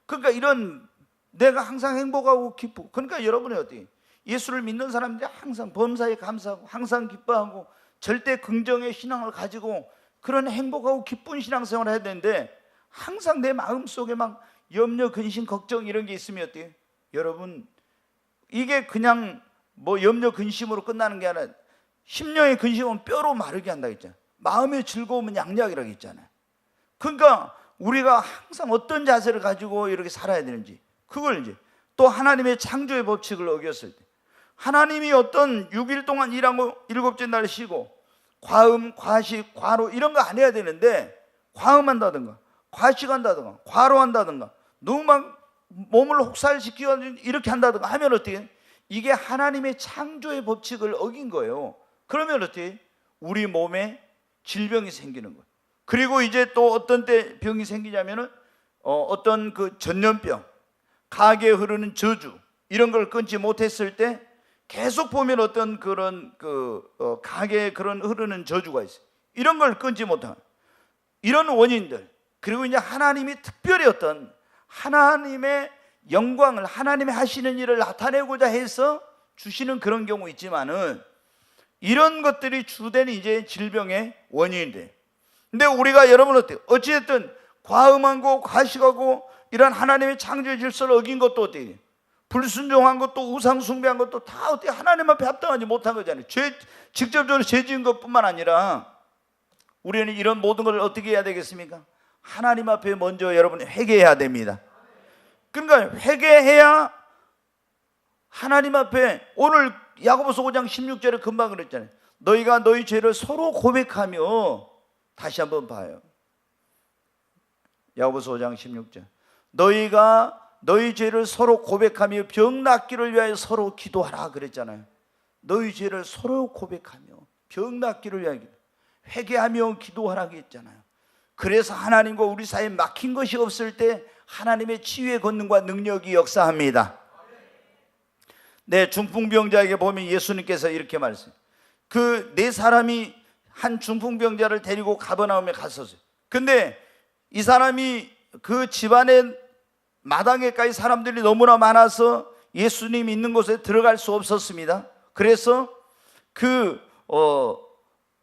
그러니까 이런 내가 항상 행복하고 기쁘고, 그러니까 여러분이 어떻게 예수를 믿는 사람들이 항상 범사에 감사하고 항상 기뻐하고 절대 긍정의 신앙을 가지고 그런 행복하고 기쁜 신앙생활을 해야 되는데 항상 내 마음속에 막 염려, 근심, 걱정 이런 게 있으면 어때요? 여러분, 이게 그냥 뭐 염려, 근심으로 끝나는 게 아니라 심령의 근심은 뼈로 마르게 한다고 했잖아요. 마음의 즐거움은 양약이라고 했잖아요. 그러니까 우리가 항상 어떤 자세를 가지고 이렇게 살아야 되는지, 그걸 이제 또 하나님의 창조의 법칙을 어겼을 때, 하나님이 어떤 6일 동안 일하고 7째 날 쉬고 과음, 과식, 과로 이런 거 안 해야 되는데 과음한다든가 과식한다든가 과로한다든가 너무 막 몸을 혹살시키고 이렇게 한다든가 하면 어떻게, 이게 하나님의 창조의 법칙을 어긴 거예요. 그러면 어떻게, 우리 몸에 질병이 생기는 거예요. 그리고 이제 또 어떤 때 병이 생기냐면은 어떤 그 전염병, 가게에 흐르는 저주 이런 걸 끊지 못했을 때 계속 보면 어떤 그런 가게에 그런 흐르는 저주가 있어요. 이런 걸 끊지 못한 이런 원인들, 그리고 이제 하나님이 특별히 어떤 하나님의 영광을, 하나님이 하시는 일을 나타내고자 해서 주시는 그런 경우 있지만은, 이런 것들이 주된 이제 질병의 원인이 돼. 근데 우리가, 여러분 어때요? 어찌됐든 과음하고 과식하고 이런 하나님의 창조의 질서를 어긴 것도 어때요? 불순종한 것도 우상 숭배한 것도 다 어떻게 하나님 앞에 합당하지 못한 거잖아요. 직접적으로 죄 지은 것뿐만 아니라 우리는 이런 모든 걸 어떻게 해야 되겠습니까? 하나님 앞에 먼저 여러분 회개해야 됩니다. 그러니까 회개해야 하나님 앞에, 오늘 야고보서 5장 16절에 금방 그랬잖아요. 너희가 너희 죄를 서로 고백하며, 다시 한번 봐요. 야고보서 5장 16절. 너희가 너희 죄를 서로 고백하며 병 낫기를 위하여 서로 기도하라 그랬잖아요. 너희 죄를 서로 고백하며 병 낫기를 위하여 회개하며 기도하라 했잖아요. 그래서 하나님과 우리 사이에 막힌 것이 없을 때 하나님의 치유의 권능과 능력이 역사합니다. 네, 중풍병자에게 보면 예수님께서 이렇게 말했어요. 그 네 사람이 한 중풍병자를 데리고 가버나움에 갔었어요. 근데 이 사람이 그 집안에 마당에까지 사람들이 너무나 많아서 예수님 있는 곳에 들어갈 수 없었습니다. 그래서 그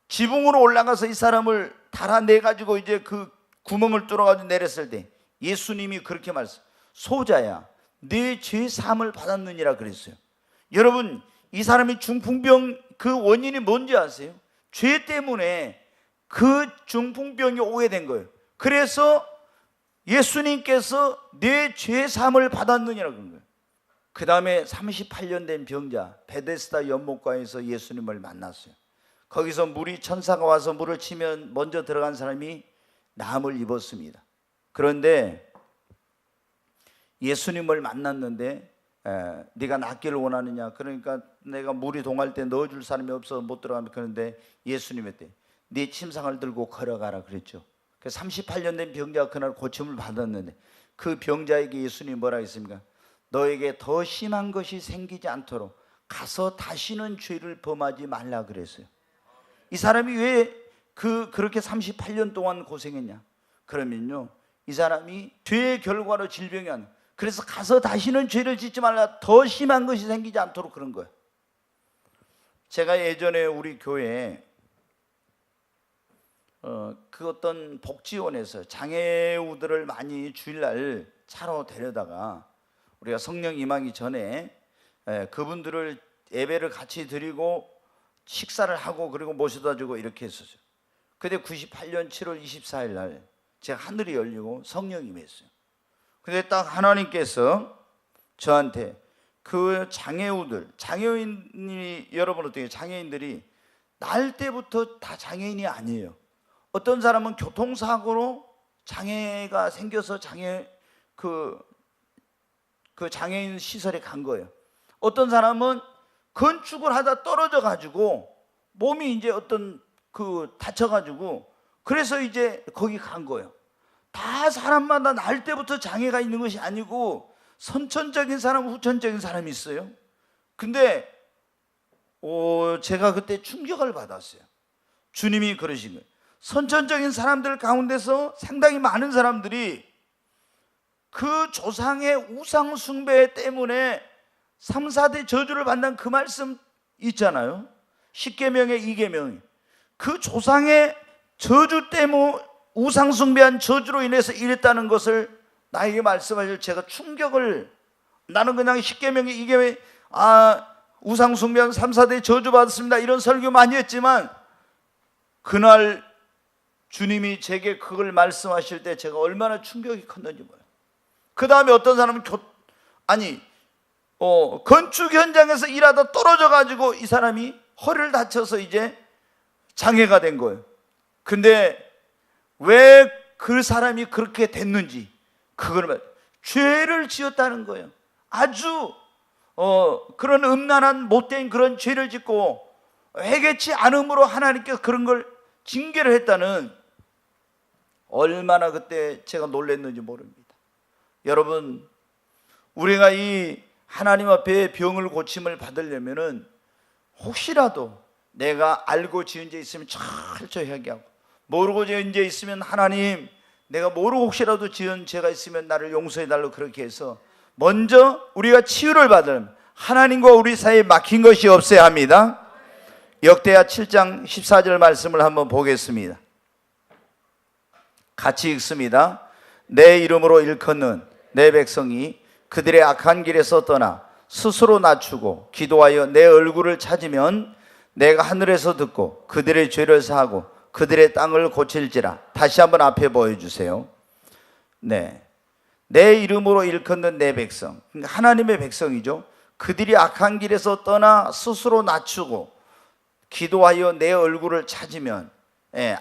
지붕으로 올라가서 이 사람을 달아내가지고 이제 그 구멍을 뚫어가지고 내렸을 때 예수님이 그렇게 말했어요. 소자야, 네 죄 사함을 받았느니라 그랬어요. 여러분, 이 사람이 중풍병 그 원인이 뭔지 아세요? 죄 때문에 그 중풍병이 오게 된 거예요. 그래서 예수님께서 내 죄 사함을 받았느냐고 그런 거예요. 그 다음에 38년 된 병자 베데스다 연못가에서 예수님을 만났어요. 거기서 천사가 와서 물을 치면 먼저 들어간 사람이 나음을 입었습니다. 그런데 예수님을 만났는데 네가 낫기를 원하느냐, 그러니까 내가 물이 동할 때 넣어줄 사람이 없어서 못 들어가면, 그런데 예수님이 네 침상을 들고 걸어가라 그랬죠. 38년 된 병자가 그날 고침을 받았는데 그 병자에게 예수님이 뭐라 했습니까? 너에게 더 심한 것이 생기지 않도록 가서 다시는 죄를 범하지 말라 그랬어요. 이 사람이 왜 그렇게 38년 동안 고생했냐? 그러면요, 이 사람이 죄의 결과로 질병이 안, 그래서 가서 다시는 죄를 짓지 말라, 더 심한 것이 생기지 않도록 그런 거예요. 제가 예전에 우리 교회에 그 어떤 복지원에서 장애우들을 많이 주일날 차로 데려다가 우리가 성령 임하기 전에 그분들을 예배를 같이 드리고 식사를 하고 그리고 모셔다 주고 이렇게 했었어요. 근데 98년 7월 24일 날 제가 하늘이 열리고 성령이 임했어요. 근데 딱 하나님께서 저한테 그 장애인이 여러분 어떻게, 장애인들이 날 때부터 다 장애인이 아니에요. 어떤 사람은 교통사고로 장애가 생겨서 그 장애인 시설에 간 거예요. 어떤 사람은 건축을 하다 떨어져 가지고 몸이 이제 어떤 다쳐 가지고 그래서 이제 거기 간 거예요. 다 사람마다 날 때부터 장애가 있는 것이 아니고 선천적인 사람, 후천적인 사람이 있어요. 근데 제가 그때 충격을 받았어요. 주님이 그러신 거예요. 선천적인 사람들 가운데서 상당히 많은 사람들이 그 조상의 우상 숭배 때문에 3, 4대 저주를 받는 그 말씀 있잖아요. 10계명의 2계명. 그 조상의 저주 때문에 우상 숭배한 저주로 인해서 이랬다는 것을 나에게 말씀하실 제가 충격을, 나는 그냥 십계명이 이게 왜 우상 숭배한 3, 4대 저주받았습니다 이런 설교 많이 했지만, 그날 주님이 제게 그걸 말씀하실 때 제가 얼마나 충격이 컸는지 몰라요. 그 다음에 어떤 사람은 건축 현장에서 일하다 떨어져 가지고 이 사람이 허리를 다쳐서 이제 장애가 된 거예요. 근데 왜 그 사람이 그렇게 됐는지, 그걸 죄를 지었다는 거예요. 아주 그런 음란한 못된 그런 죄를 짓고 회개치 않음으로 하나님께서 그런 걸 징계를 했다는, 얼마나 그때 제가 놀랐는지 모릅니다. 여러분, 우리가 이 하나님 앞에 병을 고침을 받으려면은 혹시라도 내가 알고 지은 죄 있으면 철저히 회개하고, 모르고 지은 죄 있으면 하나님, 내가 모르고 혹시라도 지은 죄가 있으면 나를 용서해 달라고, 그렇게 해서 먼저 우리가 치유를 받으려면 하나님과 우리 사이에 막힌 것이 없어야 합니다. 역대하 7장 14절 말씀을 한번 보겠습니다. 같이 읽습니다. 내 이름으로 일컫는 내 백성이 그들의 악한 길에서 떠나 스스로 낮추고 기도하여 내 얼굴을 찾으면 내가 하늘에서 듣고 그들의 죄를 사하고 그들의 땅을 고칠지라. 다시 한번 앞에 보여주세요. 네, 내 이름으로 일컫는 내 백성, 하나님의 백성이죠. 그들이 악한 길에서 떠나 스스로 낮추고 기도하여 내 얼굴을 찾으면,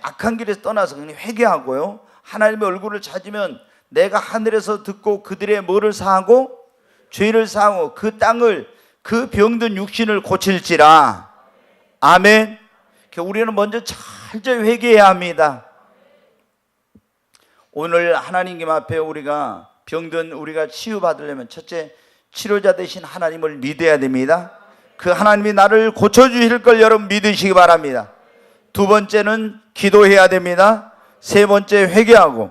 악한 길에서 떠나서 그냥 회개하고요, 하나님의 얼굴을 찾으면 내가 하늘에서 듣고 그들의 뭐를 사하고 죄를 사하고 그 땅을, 그 병든 육신을 고칠지라. 아멘. 우리는 먼저 철저히 회개해야 합니다. 오늘 하나님 앞에 우리가 병든 우리가 치유받으려면 첫째, 치료자 되신 하나님을 믿어야 됩니다. 그 하나님이 나를 고쳐주실 걸 여러분 믿으시기 바랍니다. 두 번째는 기도해야 됩니다. 세 번째 회개하고,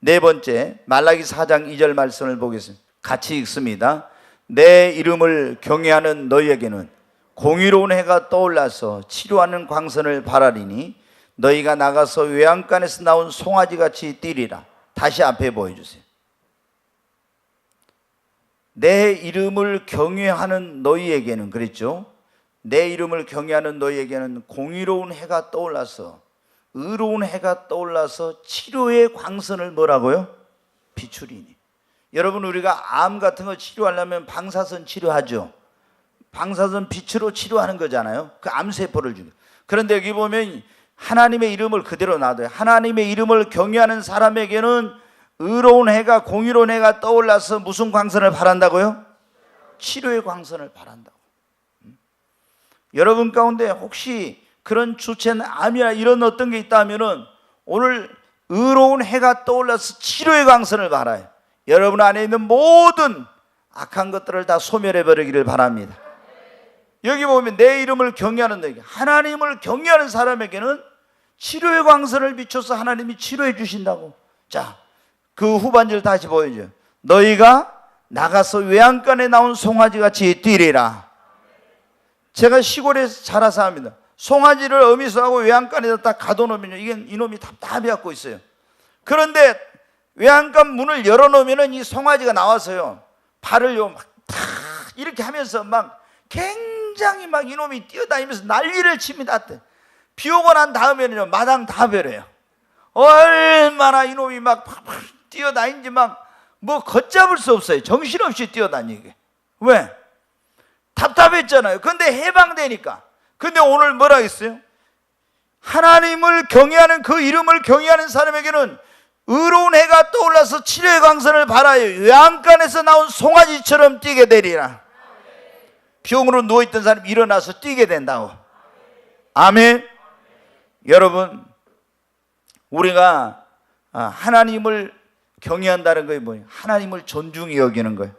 네 번째 말라기 4장 2절 말씀을 보겠습니다. 같이 읽습니다. 내 이름을 경외하는 너희에게는 공의로운 해가 떠올라서 치료하는 광선을 발하리니 너희가 나가서 외양간에서 나온 송아지같이 뛰리라. 다시 앞에 보여주세요. 내 이름을 경외하는 너희에게는, 그랬죠? 내 이름을 경외하는 너희에게는 공의로운 해가 떠올라서, 의로운 해가 떠올라서 치료의 광선을 뭐라고요? 비추리니. 여러분, 우리가 암 같은 거 치료하려면 방사선 치료하죠. 방사선 빛으로 치료하는 거잖아요. 그 암세포를 죽여. 그런데 여기 보면 하나님의 이름을 그대로 놔둬요. 하나님의 이름을 경외하는 사람에게는 의로운 해가, 공의로운 해가 떠올라서 무슨 광선을 발한다고요? 치료의 광선을 발한다고. 여러분 가운데 혹시 그런 주체는 암이나 이런 어떤 게 있다면은 오늘 의로운 해가 떠올라서 치료의 광선을 발아요. 여러분 안에 있는 모든 악한 것들을 다 소멸해 버리기를 바랍니다. 여기 보면 내 이름을 경외하는 너에게, 하나님을 경외하는 사람에게는 치료의 광선을 비춰서 하나님이 치료해 주신다고. 자, 그 후반절 다시 보여줘요. 너희가 나가서 외양간에 나온 송아지같이 뛰리라. 제가 시골에 자라서 합니다. 송아지를 어미수하고 외양간에다 딱 가둬놓으면 이놈이 답답해갖고 있어요. 그런데 외양간 문을 열어놓으면 이 송아지가 나와서요, 발을 막 이렇게 하면서 막 굉장히 막 이놈이 뛰어다니면서 난리를 칩니다. 비 오고 난 다음에는요, 마당 다 베려요. 얼마나 이놈이 막 뛰어다니는지 막 뭐 걷잡을 수 없어요. 정신없이 뛰어다니게. 왜? 답답했잖아요. 근데 해방되니까. 근데 오늘 뭐라 했어요? 하나님을 경외하는, 그 이름을 경외하는 사람에게는 의로운 해가 떠올라서 치료의 광선을 발하여 외양간에서 나온 송아지처럼 뛰게 되리라. 병으로 누워있던 사람이 일어나서 뛰게 된다고. 아멘. 여러분, 우리가 하나님을 경외한다는 것이 뭐예요? 하나님을 존중히 여기는 거예요.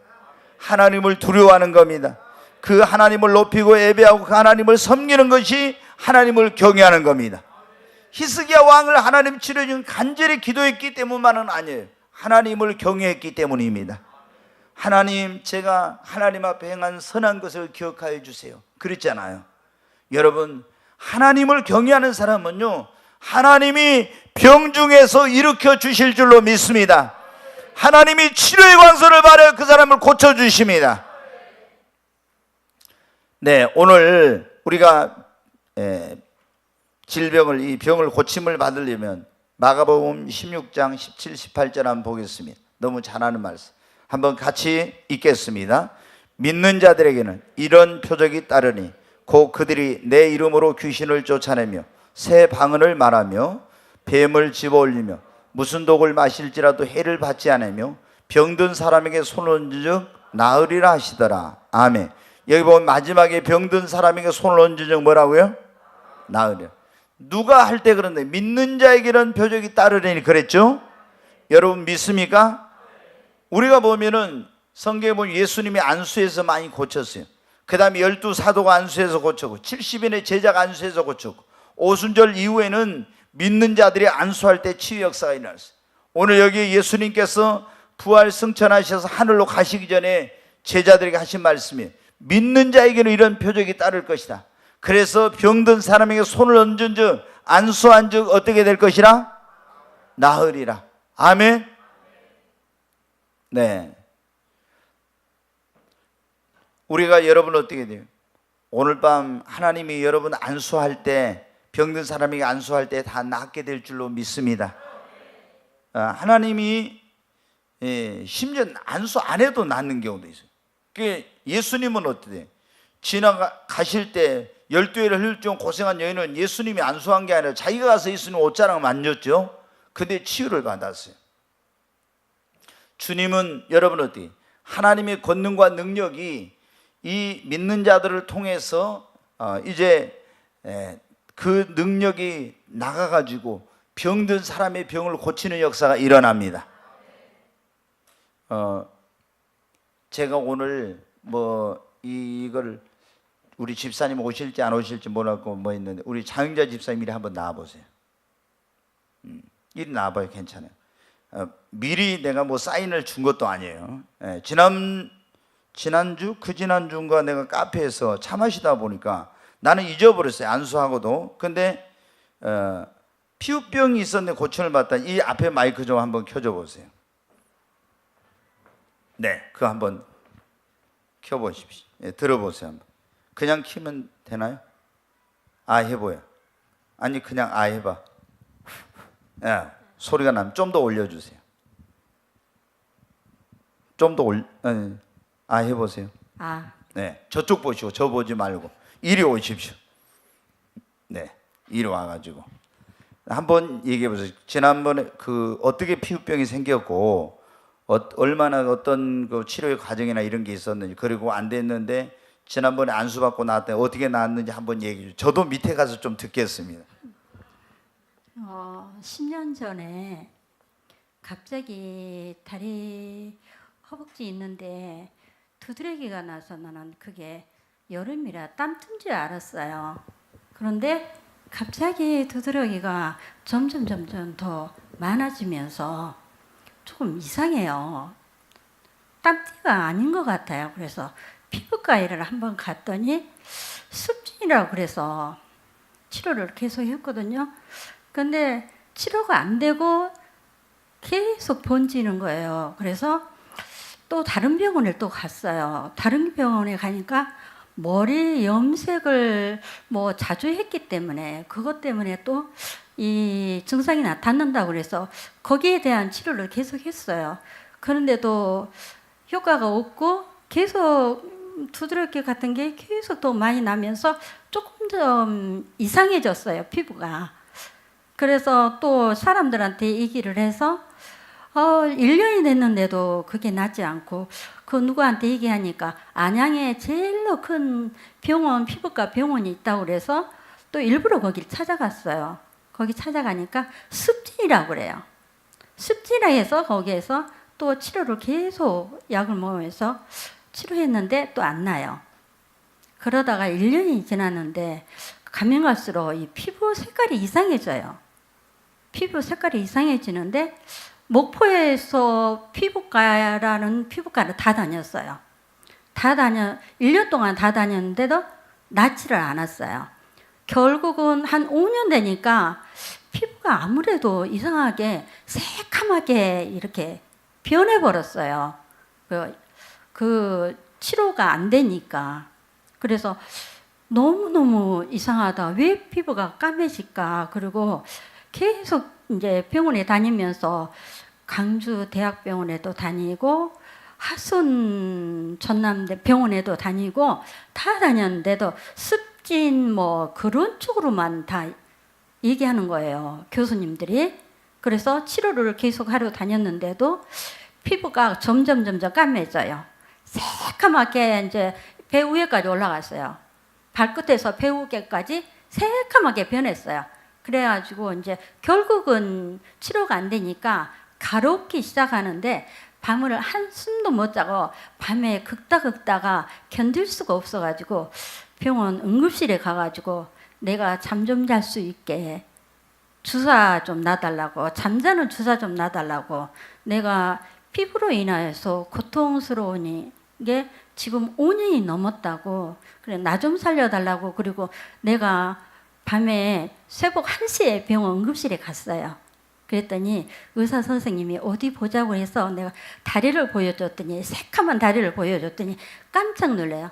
하나님을 두려워하는 겁니다. 그 하나님을 높이고 예배하고 그 하나님을 섬기는 것이 하나님을 경외하는 겁니다. 히스기야 왕을 하나님 치료해 간절히 기도했기 때문만은 아니에요. 하나님을 경외했기 때문입니다. 하나님, 제가 하나님 앞에 행한 선한 것을 기억하여 주세요. 그랬잖아요. 여러분, 하나님을 경외하는 사람은요, 하나님이 병중에서 일으켜 주실 줄로 믿습니다. 하나님이 치료의 광선을 발해 그 사람을 고쳐주십니다. 네, 오늘 우리가 질병을, 이 병을 고침을 받으려면 마가복음 16장 17, 18절 한번 보겠습니다. 너무 잘 아는 말씀. 한번 같이 읽겠습니다. 믿는 자들에게는 이런 표적이 따르니 곧 그들이 내 이름으로 귀신을 쫓아내며 새 방언을 말하며 뱀을 집어올리며 무슨 독을 마실지라도 해를 받지 않으며 병든 사람에게 손을 얹은즉 나으리라 하시더라. 아멘. 여기 보면 마지막에 병든 사람에게 손을 얹은즉 뭐라고요? 나으리라. 누가 할 때 그런데 믿는 자에게는 표적이 따르리니 그랬죠? 여러분 믿습니까? 우리가 보면은 성경에 보면 예수님이 안수에서 많이 고쳤어요. 그 다음에 12사도가 안수해서 고쳤고 70인의 제자가 안수해서 고쳤고 오순절 이후에는 믿는 자들이 안수할 때 치유 역사가 일어났어요. 오늘 여기 예수님께서 부활 승천하셔서 하늘로 가시기 전에 제자들에게 하신 말씀이에요. 믿는 자에게는 이런 표적이 따를 것이다. 그래서 병든 사람에게 손을 얹은 즉 안수한 즉 어떻게 될 것이라? 나으리라. 아멘. 네. 우리가 여러분 어떻게 돼요? 오늘 밤 하나님이 여러분 안수할 때, 병든 사람에게 안수할 때 다 낫게 될 줄로 믿습니다. 하나님이 심지어 안수 안 해도 낫는 경우도 있어요. 예수님은 어떻게 지나가실 때 12회를 흘릴 정 고생한 여인은 예수님이 안수한 게 아니라 자기가 가서 예수님 옷자락 만졌죠. 근데 치유를 받았어요. 주님은 여러분 어떻게 하나님의 권능과 능력이 이 믿는 자들을 통해서 이제 그 능력이 나가가지고 병든 사람의 병을 고치는 역사가 일어납니다. 제가 오늘 이걸 우리 집사님 오실지 안 오실지 모르고 있는데 우리 장영자 집사님 이리 한번 나와보세요. 이리 나와봐요. 괜찮아요. 미리 내가 사인을 준 것도 아니에요. 지난주 그 지난주인가 내가 카페에서 차 마시다 보니까 나는 잊어버렸어요. 안수하고도. 근데 피부병이 있었는데 고침을 받다. 이 앞에 마이크 좀 한번 켜줘 보세요. 네, 그거 한번 켜보십시오. 들어보세요. 한번. 그냥 키면 되나요? 아 해봐요. 아니 그냥 아 해봐. 소리가 나면 좀 더 올려주세요. 좀 더 해보세요. 네, 저쪽 보시고 저 보지 말고 이리 오십시오. 네, 이리 와가지고 한번 얘기해 보세요. 지난번에 어떻게 피부병이 생겼고 얼마나 어떤 치료의 과정이나 이런 게 있었는지 그리고 안 됐는데 지난번에 안수받고 나왔더니 어떻게 나왔는지 한번 얘기해 주세요. 저도 밑에 가서 좀 듣겠습니다. 10년 전에 갑자기 다리 허벅지 있는데 두드러기가 나서 나는 그게 여름이라 땀 튼 줄 알았어요. 그런데 갑자기 두드러기가 점점 더 많아지면서 조금 이상해요. 땀띠가 아닌 것 같아요. 그래서 피부과에를 한번 갔더니 습진이라고 그래서 치료를 계속 했거든요. 근데 치료가 안 되고 계속 번지는 거예요. 그래서 또 다른 병원에 또 갔어요. 다른 병원에 가니까 머리 염색을 자주 했기 때문에 그것 때문에 또 이 증상이 나타난다고 그래서 거기에 대한 치료를 계속 했어요. 그런데도 효과가 없고 계속 두드러기 같은 게 계속 더 많이 나면서 조금 좀 이상해졌어요, 피부가. 그래서 또 사람들한테 얘기를 해서 1년이 됐는데도 그게 낫지 않고 그 누구한테 얘기하니까 안양에 제일로 큰 병원, 피부과 병원이 있다고 그래서 또 일부러 거기를 찾아갔어요. 거기 찾아가니까 습진이라고 그래요. 습진이라 해서 거기에서 또 치료를 계속 약을 먹으면서 치료했는데 또 안 나요. 그러다가 1년이 지났는데 가면 갈수록 이 피부 색깔이 이상해져요. 피부 색깔이 이상해지는데 목포에서 피부과라는 피부과를 다 다녔어요. 1년 동안 다 다녔는데도 낫지를 않았어요. 결국은 한 5년 되니까 피부가 아무래도 이상하게 새카맣게 이렇게 변해버렸어요. 그 치료가 안 되니까. 그래서 너무너무 이상하다. 왜 피부가 까매질까? 그리고 계속 이제 병원에 다니면서 강주 대학병원에도 다니고 하순 전남대 병원에도 다니고 다 다녔는데도 습진 뭐 그런 쪽으로만 다 얘기하는 거예요. 교수님들이. 그래서 치료를 계속 하러 다녔는데도 피부가 점점 까매져요. 새까맣게 이제 배 위에까지 올라갔어요. 발끝에서 배 위에까지 새까맣게 변했어요. 그래가지고 이제 결국은 치료가 안 되니까 가렵기 시작하는데 밤을 한숨도 못 자고 밤에 긁다가 견딜 수가 없어가지고 병원 응급실에 가가지고 내가 잠 좀 잘 수 있게 주사 좀 놔달라고, 잠자는 주사 좀 놔달라고. 내가 피부로 인하여서 고통스러운 게 지금 5년이 넘었다고. 그래, 나 좀 살려달라고. 그리고 내가 밤에 새벽 1시에 병원 응급실에 갔어요. 그랬더니 의사 선생님이 어디 보자고 해서 내가 다리를 보여줬더니, 새카만 다리를 보여줬더니 깜짝 놀래요.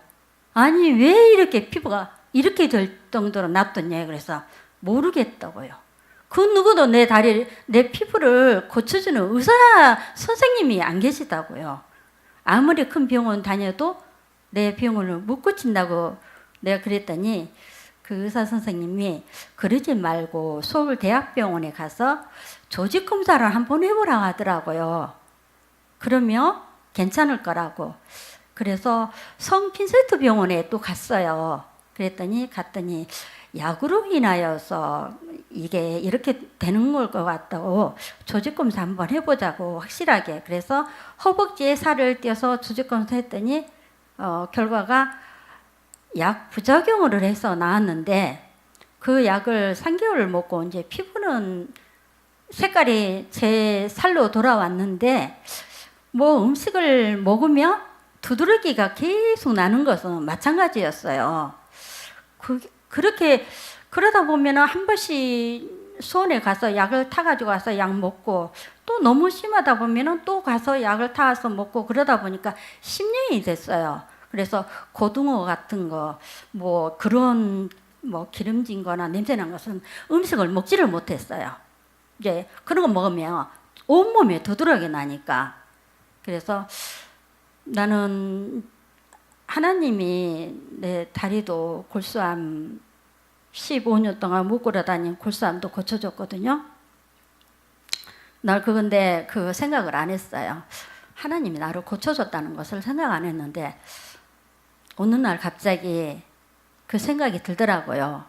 아니 왜 이렇게 피부가 이렇게 될 정도로 나쁘냐. 그래서 모르겠다고요. 그 누구도 내 피부를 고쳐주는 의사 선생님이 안 계시다고요. 아무리 큰 병원 다녀도 내 병원을 못 고친다고 내가 그랬더니 그 의사 선생님이 그러지 말고 서울대학병원에 가서 조직 검사를 한번 해보라고 하더라고요. 그러면 괜찮을 거라고. 그래서 성핀세트 병원에 또 갔어요. 갔더니 약으로 인하여서 이게 이렇게 되는 걸 것 같다고 조직검사 한번 해보자고 확실하게. 그래서 허벅지에 살을 떼어서 조직검사 했더니 결과가 약 부작용으로 해서 나왔는데 그 약을 3개월을 먹고 이제 피부는 색깔이 제 살로 돌아왔는데 뭐 음식을 먹으면 두드러기가 계속 나는 것은 마찬가지였어요. 그렇게 그러다 보면 한 번씩 수원에 가서 약을 타가지고 와서 약 먹고 또 너무 심하다 보면 또 가서 약을 타서 먹고 그러다 보니까 10년이 됐어요. 그래서 고등어 같은 거 뭐 그런 뭐 기름진 거나 냄새난 것은 음식을 먹지를 못했어요. 이제 그런 거 먹으면 온몸에 두드러기 나니까. 그래서 나는 하나님이 내 다리도 골수암 15년 동안 못 걸어다닌 골수암도 고쳐줬거든요. 날 그건데 그 생각을 안 했어요. 하나님이 나를 고쳐줬다는 것을 생각 안 했는데 어느 날 갑자기 그 생각이 들더라고요.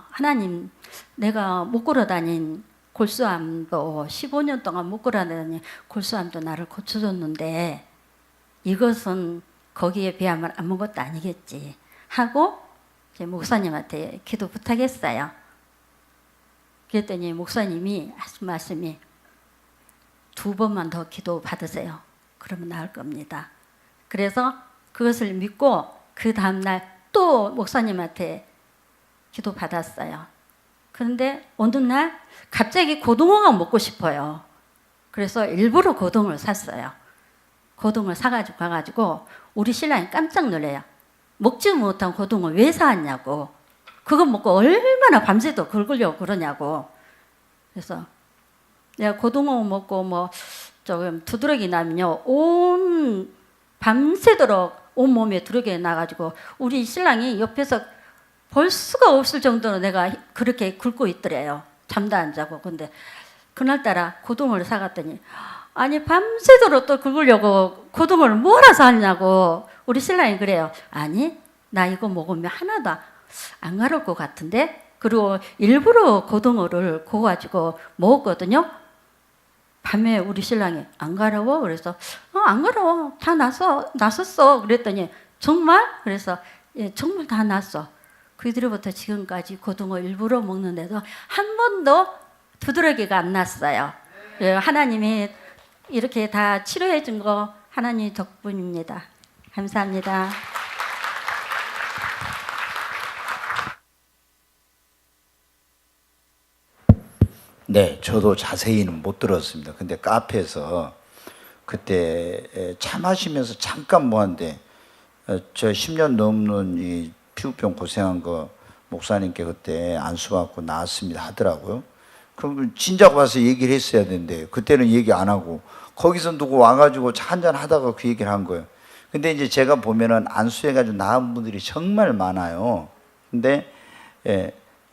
하나님, 내가 못 걸어다닌 골수암도 15년 동안 못 걸어다닌 골수암도 나를 고쳐줬는데 이것은 거기에 비하면 아무것도 아니겠지 하고 이제 목사님한테 기도 부탁했어요. 그랬더니 목사님이 하신 말씀이 2번만 더 기도 받으세요. 그러면 나을 겁니다. 그래서 그것을 믿고 그 다음날 또 목사님한테 기도 받았어요. 그런데 어느 날 갑자기 고등어가 먹고 싶어요. 그래서 일부러 고등어를 샀어요. 고등어를 사가지고 가가지고 우리 신랑이 깜짝 놀래요. 먹지 못한 고등어 왜 사왔냐고. 그거 먹고 얼마나 밤새도 긁으려고 그러냐고. 그래서 내가 고등어 먹고 뭐 조금 두드러기 나면요 온 밤새도록 온몸에 두드러기 나가지고 우리 신랑이 옆에서 볼 수가 없을 정도로 내가 그렇게 긁고 있더래요. 잠도 안 자고. 근데 그날따라 고등어를 사갔더니 아니 밤새도록 또 긁으려고 고등어를 뭐라서 하냐고. 우리 신랑이 그래요. 아니 나 이거 먹으면 하나도 안 가려울 것 같은데. 그리고 일부러 고등어를 구워가지고 먹었거든요. 밤에 우리 신랑이 안 가려워? 그래서 안 가려워. 다 났었어. 그랬더니 정말? 그래서 예, 정말 다 났어. 그 뒤로부터 지금까지 고등어 일부러 먹는데도 한 번도 두드러기가 안 났어요. 예, 하나님이 이렇게 다 치료해 준 거 하나님 덕분입니다. 감사합니다. 네, 저도 자세히는 못 들었습니다. 근데 카페에서 그때 차 마시면서 잠깐 뭐한데 저 10년 넘는 이 피부병 고생한 거 목사님께 그때 안수받고 나왔습니다 하더라고요. 그럼 진작 와서 얘기를 했어야 되는데 그때는 얘기 안 하고 거기서 누구 와가지고 차 한잔 하다가 그 얘기를 한 거예요. 근데 이제 제가 보면은 안수해가지고 나온 분들이 정말 많아요. 근데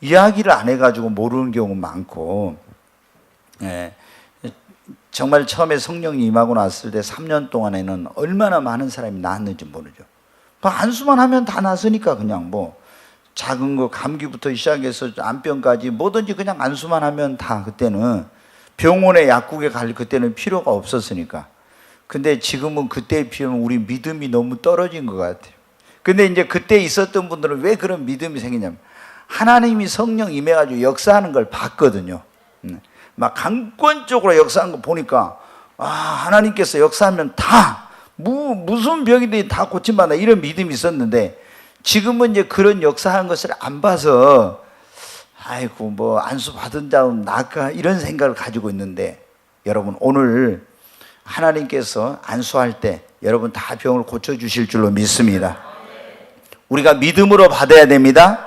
이야기를 안 해가지고 모르는 경우 많고, 정말 처음에 성령이 임하고 났을 때 3년 동안에는 얼마나 많은 사람이 나았는지 모르죠. 안수만 하면 다 나으니까 그냥 뭐 작은 거 감기부터 시작해서 암병까지 뭐든지 그냥 안수만 하면 다 그때는 병원에 약국에 갈 그때는 필요가 없었으니까. 근데 지금은 그때에 비하면 우리 믿음이 너무 떨어진 것 같아요. 근데 이제 그때 있었던 분들은 왜 그런 믿음이 생기냐면 하나님이 성령 임해가지고 역사하는 걸 봤거든요. 막 강권적으로 역사하는 거 보니까 하나님께서 역사하면 다 무슨 병이든 다 고침받는다 이런 믿음이 있었는데 지금은 이제 그런 역사하는 것을 안 봐서 아이고 뭐 안수 받은 다음 나을까 이런 생각을 가지고 있는데 여러분 오늘 하나님께서 안수할 때 여러분 다 병을 고쳐주실 줄로 믿습니다. 우리가 믿음으로 받아야 됩니다.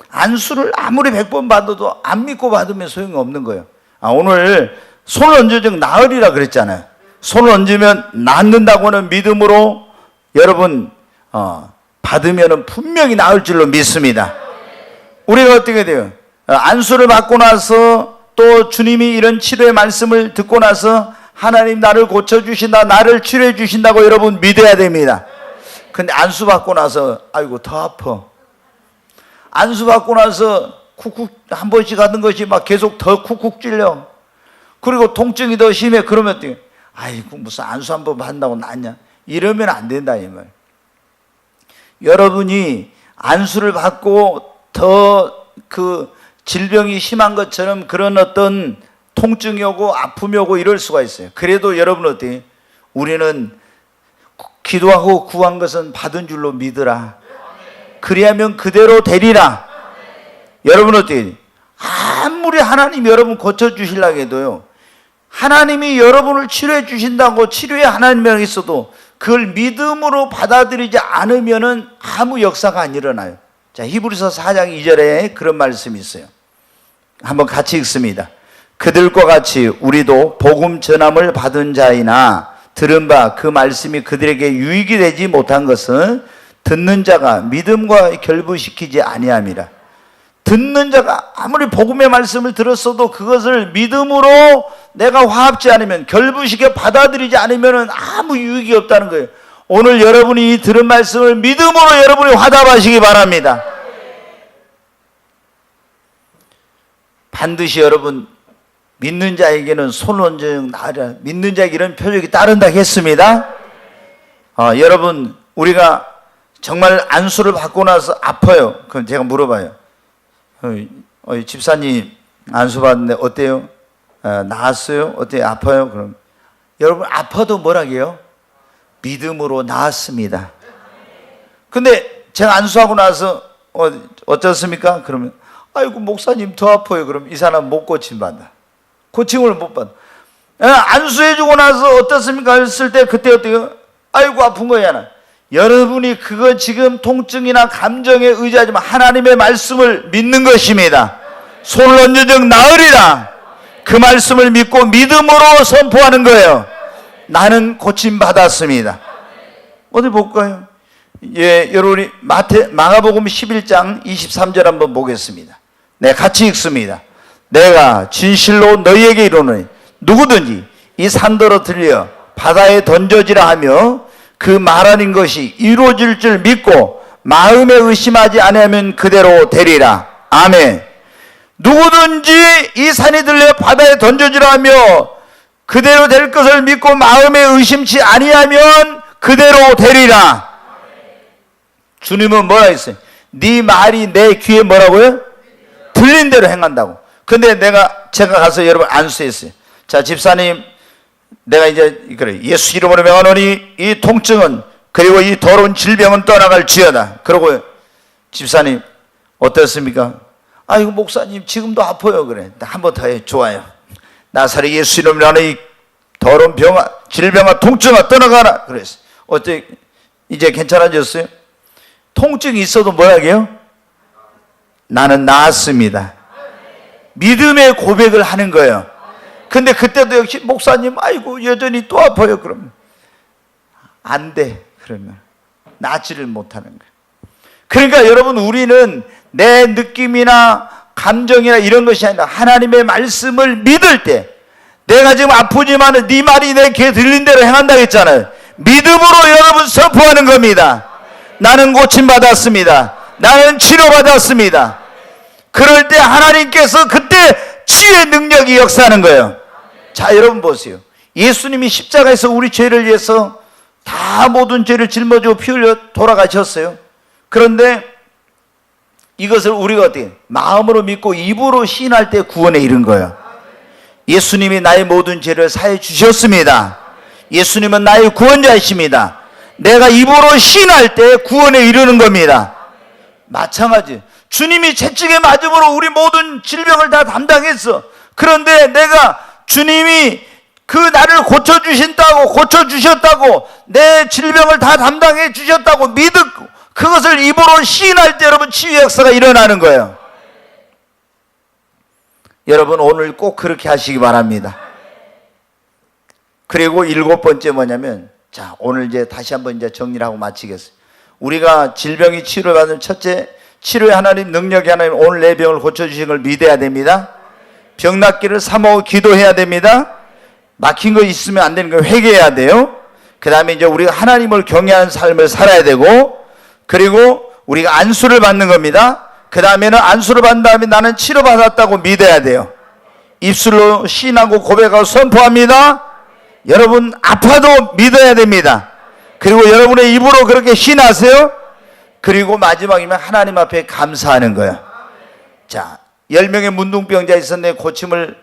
안수를 아무리 100번 받아도 안 믿고 받으면 소용이 없는 거예요. 오늘 손을 얹어주면 나으리라 그랬잖아요. 손을 얹으면 낫는다고는 믿음으로 여러분 받으면 분명히 나을 줄로 믿습니다. 우리가 어떻게 돼요? 안수를 받고 나서 또 주님이 이런 치료의 말씀을 듣고 나서 하나님 나를 고쳐주신다 나를 치료해 주신다고 여러분 믿어야 됩니다. 근데 안수 받고 나서 아이고 더 아파. 안수 받고 나서 쿡쿡 한 번씩 하던 것이 막 계속 더 쿡쿡 찔려. 그리고 통증이 더 심해. 그러면 어떻게? 아이고 무슨 안수 한 번 받는다고 낫냐? 이러면 안 된다 이 말. 여러분이 안수를 받고 더 그 질병이 심한 것처럼 그런 어떤 통증이 오고 아픔이 오고 이럴 수가 있어요. 그래도 여러분 어때요? 우리는 기도하고 구한 것은 받은 줄로 믿으라. 그리하면 그대로 되리라. 여러분 어때요? 아무리 하나님 여러분 고쳐주시려고 해도요, 하나님이 여러분을 치료해 주신다고 치료에 하나님이라고 있어도 그걸 믿음으로 받아들이지 않으면은 아무 역사가 안 일어나요. 자, 히브리서 4장 2절에 그런 말씀이 있어요. 한번 같이 읽습니다. 그들과 같이 우리도 복음 전함을 받은 자이나 들은 바 그 말씀이 그들에게 유익이 되지 못한 것은 듣는 자가 믿음과 결부시키지 아니함이라. 듣는 자가 아무리 복음의 말씀을 들었어도 그것을 믿음으로 내가 화합지 않으면 결부시켜 받아들이지 않으면 아무 유익이 없다는 거예요. 오늘 여러분이 이 들은 말씀을 믿음으로 여러분이 화답하시기 바랍니다. 반드시 여러분 믿는 자에게는 손을 얹어 나으라. 믿는 자에게 이런 표적이 따른다 했습니다. 여러분 우리가 정말 안수를 받고 나서 아파요. 그럼 제가 물어봐요. 집사님 안수 받는데 어때요? 나았어요? 어때요? 아파요? 그럼 여러분 아파도 뭐라고요? 믿음으로 나았습니다. 근데 제가 안수하고 나서 어떻습니까? 그러면 아이고 목사님 더 아파요. 그럼 이 사람 못 고침받아. 고침을 못 받아. 안수해주고 나서 어떻습니까? 했을 때 그때 어때요? 아이고 아픈 거야. 여러분이 그거 지금 통증이나 감정에 의지하지 마. 하나님의 말씀을 믿는 것입니다. 손을 얹어정 나으리라. 그 말씀을 믿고 믿음으로 선포하는 거예요. 나는 고침받았습니다. 어디 볼까요? 여러분이 마가복음 11장 23절 한번 보겠습니다. 네, 같이 읽습니다. 내가 진실로 너희에게 이르노니 누구든지 이 산더러 들려 바다에 던져지라 하며 그 말하는 것이 이루어질 줄 믿고 마음에 의심하지 않으면 그대로 되리라. 아멘. 누구든지 이 산이 들려 바다에 던져지라 하며 그대로 될 것을 믿고 마음에 의심치 아니하면 그대로 되리라. 주님은 뭐라 했어요? 네 말이 내 귀에 뭐라고요? 들린 대로 행한다고. 근데 제가 가서 여러분 안수했어요. 자, 집사님 내가 이제 그래 예수 이름으로 명하노니 이 통증은 그리고 이 더러운 질병은 떠나갈지어다. 그러고 집사님 어떻습니까? 아이고 목사님 지금도 아파요. 그래 한 번 더 해. 좋아요. 나사렛 예수 이름으로 하노니 더러운 질병아 통증아 떠나가라 그랬어요. 어때? 이제 괜찮아졌어요? 통증이 있어도 뭐라고요? 나는 나았습니다. 믿음의 고백을 하는 거예요. 근데 그때도 역시 목사님 아이고 여전히 또 아파요. 그러면 안 돼. 그러면 낫지를 못하는 거예요. 그러니까 여러분, 우리는 내 느낌이나 감정이나 이런 것이 아니라 하나님의 말씀을 믿을 때, 내가 지금 아프지만 네 말이 내 귀에 들린 대로 행한다고 했잖아요. 믿음으로 여러분 선포하는 겁니다. 나는 고침받았습니다. 나는 치료받았습니다. 그럴 때 하나님께서 그때 치유의 능력이 역사하는 거예요. 자, 여러분 보세요. 예수님이 십자가에서 우리 죄를 위해서 다 모든 죄를 짊어지고 피 흘려 돌아가셨어요. 그런데 이것을 우리가 어떻게 마음으로 믿고 입으로 시인할 때 구원에 이른 거예요. 예수님이 나의 모든 죄를 사해 주셨습니다. 예수님은 나의 구원자이십니다. 내가 입으로 시인할 때 구원에 이르는 겁니다. 마찬가지. 주님이 채찍에 맞음으로 우리 모든 질병을 다 담당했어. 그런데 내가 주님이 그 나를 고쳐주셨다고 내 질병을 다 담당해 주셨다고 믿고 그것을 입으로 시인할 때 여러분 치유 역사가 일어나는 거예요. 여러분 오늘 꼭 그렇게 하시기 바랍니다. 그리고 7번째 뭐냐면, 자 오늘 이제 다시 한번 이제 정리를 하고 마치겠어요. 우리가 질병이 치료를 받는 첫째, 치료의 하나님, 능력의 하나님, 오늘 내 병을 고쳐주신 걸 믿어야 됩니다. 병 낫기를 사모하고 기도해야 됩니다. 막힌 거 있으면 안 되는 거 회개해야 돼요. 그 다음에 이제 우리가 하나님을 경외하는 삶을 살아야 되고, 그리고 우리가 안수를 받는 겁니다. 그 다음에는 안수를 받은 다음에 나는 치료받았다고 믿어야 돼요. 입술로 시인하고 고백하고 선포합니다. 여러분 아파도 믿어야 됩니다. 그리고 여러분의 입으로 그렇게 시인하세요. 그리고 마지막이면 하나님 앞에 감사하는 거예요. 자, 10명의 문둥병자 있었는데 고침을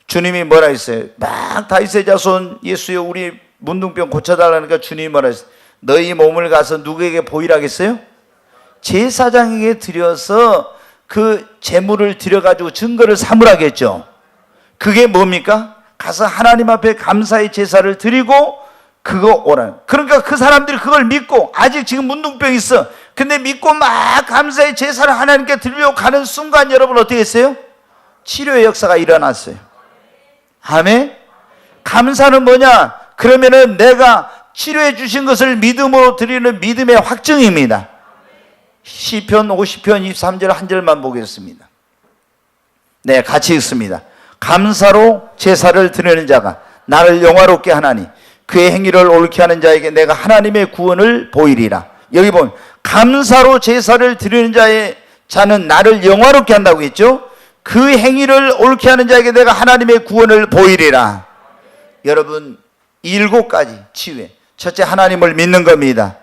주님이 뭐라 했어요? 막 다윗의 자손 예수여 우리 문둥병 고쳐달라니까 주님이 뭐라 했어요? 너희 몸을 가서 누구에게 보이라겠어요? 제사장에게 드려서 그 제물을 드려가지고 증거를 삼으라겠죠. 그게 뭡니까? 가서 하나님 앞에 감사의 제사를 드리고 그거 오라. 그러니까 그 사람들이 그걸 믿고, 아직 지금 문둥병이 있어. 근데 믿고 막 감사의 제사를 하나님께 드리려고 가는 순간 여러분 어떻게 했어요? 치료의 역사가 일어났어요. 아멘. 감사는 뭐냐? 그러면은 내가 치료해 주신 것을 믿음으로 드리는 믿음의 확증입니다. 시편 50편 23절 한 절만 보겠습니다. 네, 같이 읽습니다. 감사로 제사를 드리는 자가 나를 영화롭게 하나니 그의 행위를 옳게 하는 자에게 내가 하나님의 구원을 보이리라. 여기 보면 감사로 제사를 드리는 자는 나를 영화롭게 한다고 했죠. 그 행위를 옳게 하는 자에게 내가 하나님의 구원을 보이리라. 여러분 7가지 치유에, 첫째 하나님을 믿는 겁니다.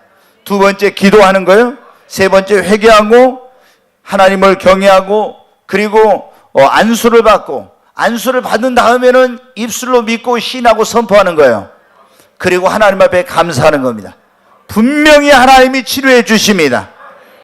두 번째 기도하는 거예요. 세 번째 회개하고 하나님을 경외하고, 그리고 안수를 받고, 안수를 받은 다음에는 입술로 믿고 시인하고 선포하는 거예요. 그리고 하나님 앞에 감사하는 겁니다. 분명히 하나님이 치료해 주십니다.